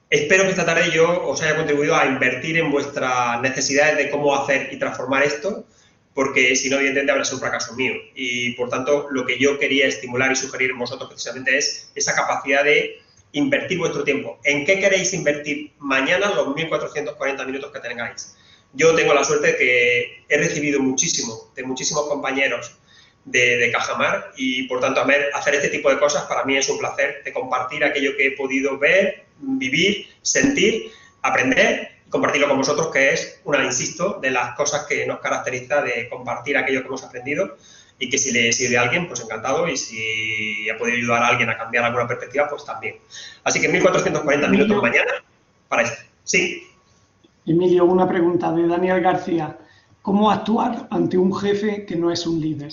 Espero que esta tarde yo os haya contribuido a invertir en vuestras necesidades de cómo hacer y transformar esto, porque si no, evidentemente habrá sido un fracaso mío. Y, por tanto, lo que yo quería estimular y sugerir en vosotros precisamente es esa capacidad de invertir vuestro tiempo. ¿En qué queréis invertir mañana los 1440 minutos que tengáis? Yo tengo la suerte de que he recibido muchísimo de muchísimos compañeros de Cajamar y, por tanto, hacer este tipo de cosas para mí es un placer, de compartir aquello que he podido ver, vivir, sentir, aprender y compartirlo con vosotros, que es una, insisto, de las cosas que nos caracteriza de compartir aquello que hemos aprendido y que si le sirve a alguien, pues encantado, y si ha podido ayudar a alguien a cambiar alguna perspectiva, pues también. Así que 1440 minutos mañana para esto. Sí. Emilio, una pregunta de Daniel García. ¿Cómo actuar ante un jefe que no es un líder?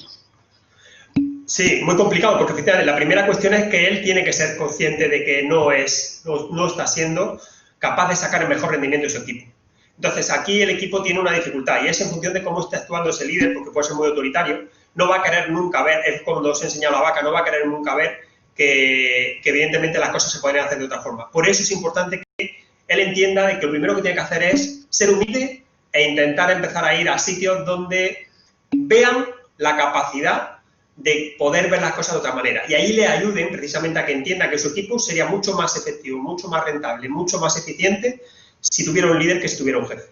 Sí, muy complicado, porque efectivamente la primera cuestión es que él tiene que ser consciente de que no está siendo capaz de sacar el mejor rendimiento de su equipo. Entonces, aquí el equipo tiene una dificultad y es en función de cómo esté actuando ese líder, porque puede ser muy autoritario, no va a querer nunca ver, es como os he enseñado la vaca, no va a querer nunca ver que evidentemente las cosas se pueden hacer de otra forma. Por eso es importante que él entienda de que lo primero que tiene que hacer es ser humilde e intentar empezar a ir a sitios donde vean la capacidad de poder ver las cosas de otra manera. Y ahí le ayuden precisamente a que entienda que su equipo sería mucho más efectivo, mucho más rentable, mucho más eficiente si tuviera un líder que si tuviera un jefe.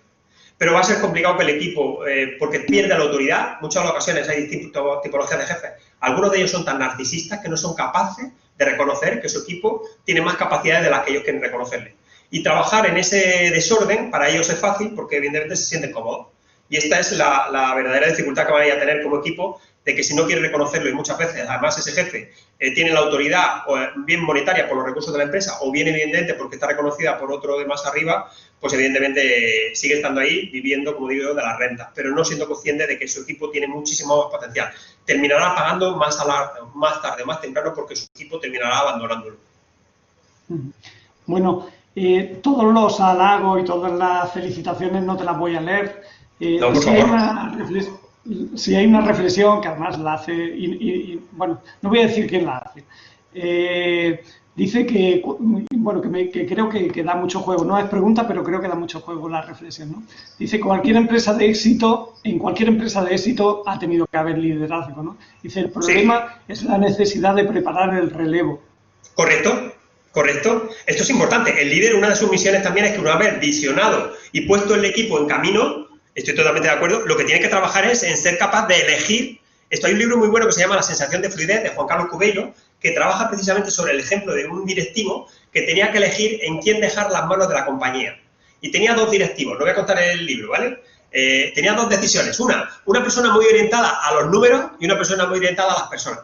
Pero va a ser complicado que el equipo, porque pierde la autoridad, muchas ocasiones hay distintas tipologías de jefes. Algunos de ellos son tan narcisistas que no son capaces de reconocer que su equipo tiene más capacidades de las que ellos quieren reconocerle. Y trabajar en ese desorden para ellos es fácil porque evidentemente se sienten cómodos. Y esta es la verdadera dificultad que van a tener como equipo, de que si no quiere reconocerlo, y muchas veces además ese jefe tiene la autoridad bien monetaria por los recursos de la empresa o bien evidentemente porque está reconocida por otro de más arriba, pues evidentemente sigue estando ahí viviendo, como digo, de las rentas, pero no siendo consciente de que su equipo tiene muchísimo más potencial. Terminará pagando más tarde, más temprano, porque su equipo terminará abandonándolo. Bueno, todos los halagos y todas las felicitaciones no te las voy a leer. No, por favor. Si hay una reflexión que además la hace, bueno, no voy a decir quién la hace, dice que, bueno, que creo que da mucho juego, no es pregunta, pero creo que da mucho juego la reflexión, ¿no? Dice que en cualquier empresa de éxito ha tenido que haber liderazgo, ¿no? Dice, el problema es la necesidad de preparar el relevo. Correcto. Correcto. Esto es importante. El líder, una de sus misiones también es que una vez visionado y puesto el equipo en camino, estoy totalmente de acuerdo, lo que tiene que trabajar es en ser capaz de elegir. Esto hay un libro muy bueno que se llama La sensación de fluidez, de Juan Carlos Cubeiro, que trabaja precisamente sobre el ejemplo de un directivo que tenía que elegir en quién dejar las manos de la compañía. Y tenía dos directivos, lo voy a contar en el libro, ¿vale? Tenía dos decisiones. Una persona muy orientada a los números y una persona muy orientada a las personas.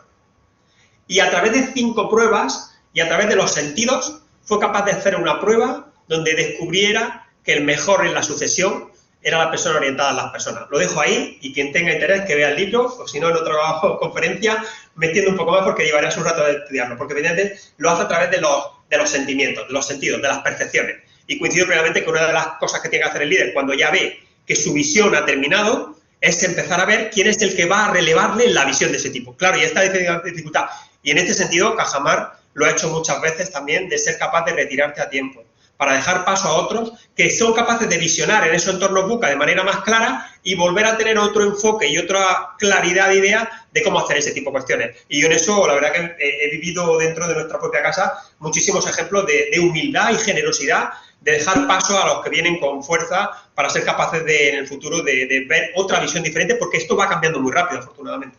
Y a través de 5 pruebas y a través de los sentidos fue capaz de hacer una prueba donde descubriera que el mejor en la sucesión era la persona orientada a las personas. Lo dejo ahí y quien tenga interés que vea el libro, o si no en otra conferencia me entiendo un poco más porque llevaré un rato de estudiarlo, porque evidentemente lo hace a través de los sentimientos, de los sentidos, de las percepciones. Y coincido plenamente que una de las cosas que tiene que hacer el líder cuando ya ve que su visión ha terminado es empezar a ver quién es el que va a relevarle la visión de ese tipo. Claro, y esta dificultad. Y en este sentido, Cajamar lo ha hecho muchas veces también, de ser capaz de retirarte a tiempo, para dejar paso a otros que son capaces de visionar en esos entornos VUCA de manera más clara y volver a tener otro enfoque y otra claridad de idea de cómo hacer ese tipo de cuestiones. Y yo en eso, la verdad que he vivido dentro de nuestra propia casa muchísimos ejemplos de humildad y generosidad, de dejar paso a los que vienen con fuerza para ser capaces de, en el futuro, de ver otra visión diferente, porque esto va cambiando muy rápido, afortunadamente.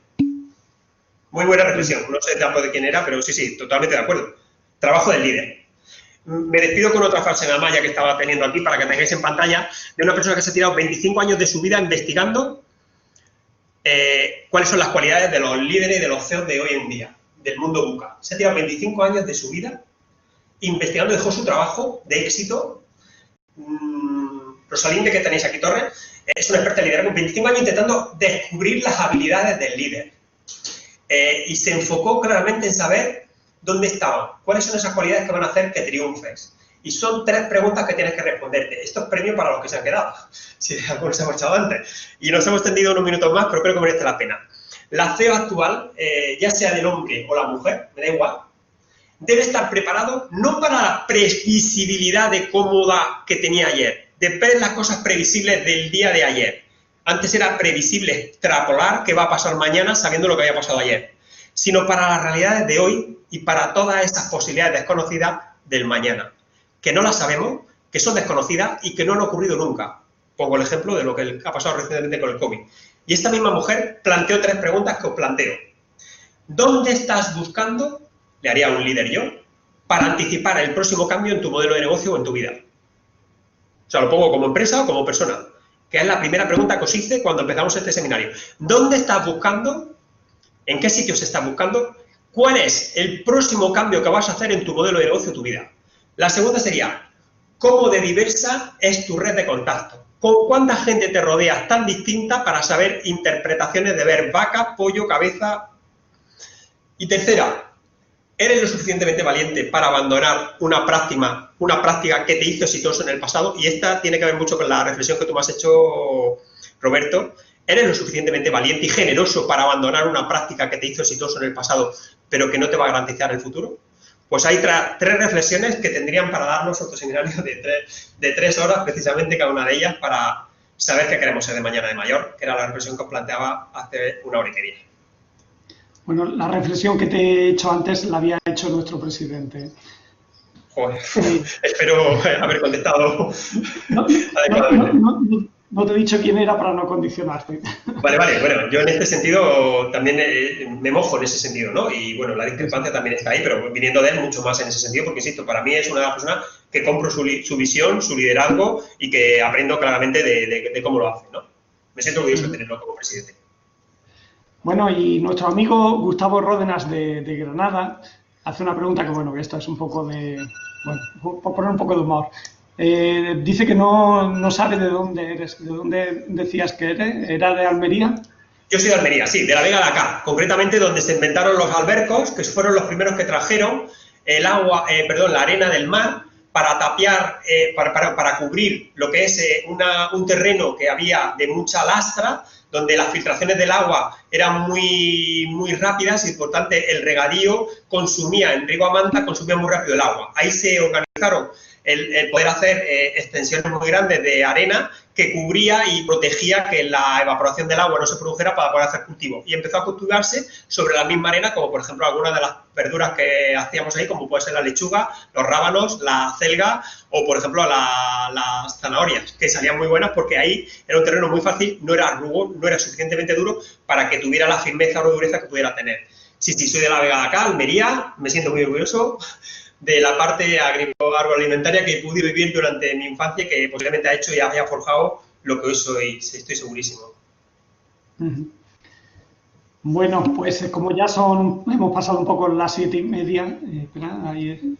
Muy buena reflexión. No sé tampoco de quién era, pero sí, totalmente de acuerdo. Trabajo del líder. Me despido con otra frase nada más, ya que estaba teniendo aquí, para que tengáis en pantalla, de una persona que se ha tirado 25 años de su vida investigando cuáles son las cualidades de los líderes y de los CEOs de hoy en día, del mundo VUCA. Se ha tirado 25 años de su vida investigando, dejó su trabajo de éxito. Rosalinde, que tenéis aquí, Torres, es una experta en liderazgo, 25 años intentando descubrir las habilidades del líder. Y se enfocó claramente en saber dónde estaban, cuáles son esas cualidades que van a hacer que triunfes. Y son 3 preguntas que tienes que responderte. Esto es premio para los que se han quedado, si algunos hemos echado antes. Y nos hemos tendido unos minutos más, pero creo que merece la pena. La CEO actual, ya sea del hombre o la mujer, me da igual, debe estar preparado no para la previsibilidad de cómoda que tenía ayer, de ver las cosas previsibles del día de ayer. Antes era previsible extrapolar qué va a pasar mañana sabiendo lo que había pasado ayer, sino para las realidades de hoy y para todas estas posibilidades desconocidas del mañana, que no las sabemos, que son desconocidas y que no han ocurrido nunca. Pongo el ejemplo de lo que ha pasado recientemente con el COVID. Y esta misma mujer planteó 3 preguntas que os planteo. ¿Dónde estás buscando, le haría un líder yo, para anticipar el próximo cambio en tu modelo de negocio o en tu vida? O sea, lo pongo como empresa o como persona, que es la primera pregunta que os hice cuando empezamos este seminario. ¿Dónde estás buscando? ¿En qué sitios estás buscando? ¿Cuál es el próximo cambio que vas a hacer en tu modelo de negocio o tu vida? La segunda sería, ¿cómo de diversa es tu red de contacto? ¿Con cuánta gente te rodeas tan distinta para saber interpretaciones de ver vaca, pollo, cabeza? Y tercera, ¿eres lo suficientemente valiente para abandonar una práctica que te hizo exitoso en el pasado? Y esta tiene que ver mucho con la reflexión que tú me has hecho, Roberto. ¿Eres lo suficientemente valiente y generoso para abandonar una práctica que te hizo exitoso en el pasado, pero que no te va a garantizar el futuro? Pues hay 3 reflexiones que tendrían para darnos otro seminario de 3 horas, precisamente cada una de ellas, para saber qué queremos ser de mañana de mayor, que era la reflexión que os planteaba hace una hora y media. Bueno, la reflexión que te he hecho antes la había hecho nuestro presidente. Joder, espero haber contestado adecuadamente. No te he dicho quién era para no condicionarte. Vale, bueno, yo en este sentido también me mojo en ese sentido, ¿no? Y bueno, la discrepancia también está ahí, pero viniendo de él mucho más en ese sentido, porque insisto, para mí es una de las personas que compro su visión, su liderazgo y que aprendo claramente de cómo lo hace, ¿no? Me siento orgulloso de tenerlo como presidente. Bueno, y nuestro amigo Gustavo Ródenas de Granada hace una pregunta que, bueno, que esto es un poco de, bueno, por poner un poco de humor. Dice que no sabe de dónde eres, de dónde decías que eres, ¿era de Almería? Yo soy de Almería, sí, de la Vega de Acá, concretamente donde se inventaron los albercos, que fueron los primeros que trajeron el agua, la arena del mar para tapiar, para cubrir lo que es un terreno que había de mucha lastra, donde las filtraciones del agua eran muy rápidas y, por tanto, el regadío en riego a manta, consumía muy rápido el agua. Ahí se organizaron el poder hacer extensiones muy grandes de arena que cubría y protegía que la evaporación del agua no se produjera para poder hacer cultivo. Y empezó a cultivarse sobre la misma arena, como por ejemplo algunas de las verduras que hacíamos ahí, como puede ser la lechuga, los rábanos, la celga o por ejemplo las zanahorias, que salían muy buenas porque ahí era un terreno muy fácil, no era suficientemente duro para que tuviera la firmeza o dureza que pudiera tener. Sí, soy de la Vega de acá, Almería, me siento muy orgulloso de la parte agroalimentaria que pude vivir durante mi infancia, que posiblemente ha hecho y haya forjado lo que hoy soy, estoy segurísimo. Bueno, pues como ya hemos pasado un poco las 7:30, espera, hay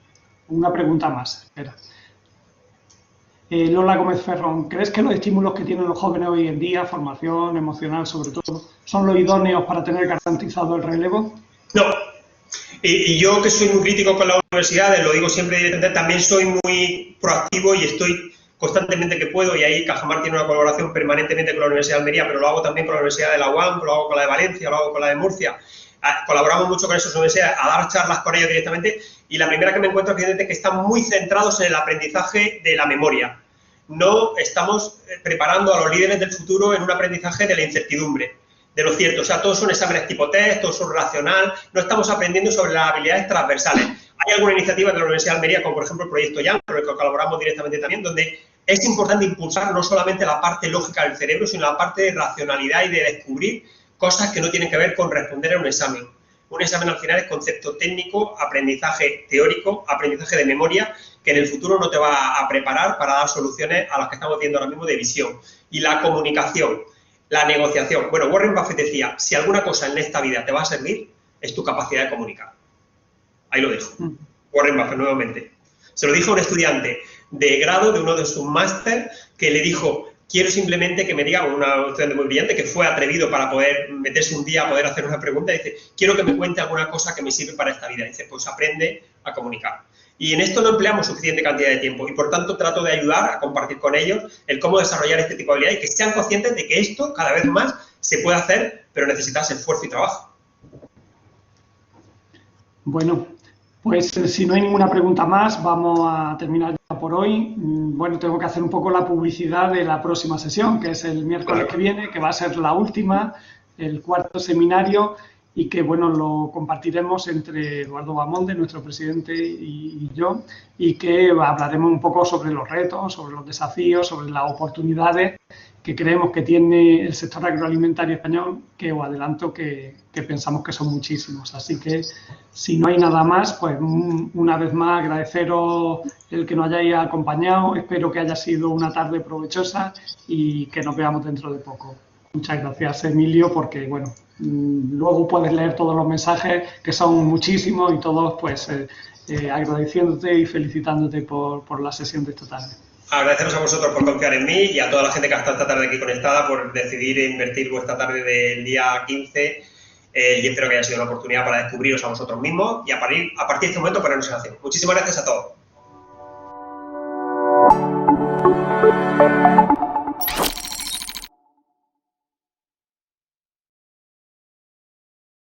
una pregunta más, espera. Lola Gómez Ferrón, ¿crees que los estímulos que tienen los jóvenes hoy en día, formación emocional sobre todo, son los idóneos para tener garantizado el relevo? No. Y yo, que soy muy crítico con las universidades, lo digo siempre directamente, también soy muy proactivo y estoy constantemente que puedo, y ahí Cajamar tiene una colaboración permanentemente con la Universidad de Almería, pero lo hago también con la Universidad de la UAM, lo hago con la de Valencia, lo hago con la de Murcia. Colaboramos mucho con esas universidades, a dar charlas con ellos directamente, y la primera que me encuentro es que están muy centrados en el aprendizaje de la memoria. No estamos preparando a los líderes del futuro en un aprendizaje de la incertidumbre, de lo cierto. O sea, todos son exámenes tipo test, todos son racional, no estamos aprendiendo sobre las habilidades transversales. Hay alguna iniciativa de la Universidad de Almería, como por ejemplo el Proyecto Young, con el que colaboramos directamente también, donde es importante impulsar no solamente la parte lógica del cerebro, sino la parte de racionalidad y de descubrir cosas que no tienen que ver con responder a un examen. Un examen al final es concepto técnico, aprendizaje teórico, aprendizaje de memoria, que en el futuro no te va a preparar para dar soluciones a las que estamos viendo ahora mismo de visión. Y la comunicación, la negociación. Bueno, Warren Buffett decía, si alguna cosa en esta vida te va a servir, es tu capacidad de comunicar. Ahí lo dejo. Warren Buffett, nuevamente. Se lo dijo a un estudiante de grado de uno de sus máster, que le dijo, quiero simplemente que me diga, un estudiante muy brillante, que fue atrevido para poder meterse un día a poder hacer una pregunta, dice, quiero que me cuente alguna cosa que me sirve para esta vida. Dice, pues aprende a comunicar. Y en esto no empleamos suficiente cantidad de tiempo, y por tanto trato de ayudar a compartir con ellos el cómo desarrollar este tipo de habilidades, y que sean conscientes de que esto cada vez más se puede hacer, pero necesitas esfuerzo y trabajo. Bueno, pues si no hay ninguna pregunta más, vamos a terminar ya por hoy. Bueno, tengo que hacer un poco la publicidad de la próxima sesión, que es el miércoles que viene, que va a ser la última, el cuarto seminario, y que, bueno, lo compartiremos entre Eduardo Bamonde, nuestro presidente, y yo, y que hablaremos un poco sobre los retos, sobre los desafíos, sobre las oportunidades que creemos que tiene el sector agroalimentario español, que os adelanto que pensamos que son muchísimos. Así que, si no hay nada más, pues una vez más agradeceros el que nos hayáis acompañado. Espero que haya sido una tarde provechosa y que nos veamos dentro de poco. Muchas gracias, Emilio, porque, bueno, luego puedes leer todos los mensajes, que son muchísimos, y todos, pues, agradeciéndote y felicitándote por la sesión de esta tarde. Agradeceros a vosotros por confiar en mí y a toda la gente que ha estado esta tarde aquí conectada por decidir invertir vuestra tarde del día 15, y espero que haya sido una oportunidad para descubriros a vosotros mismos y a partir de este momento ponernos en acción. Muchísimas gracias a todos.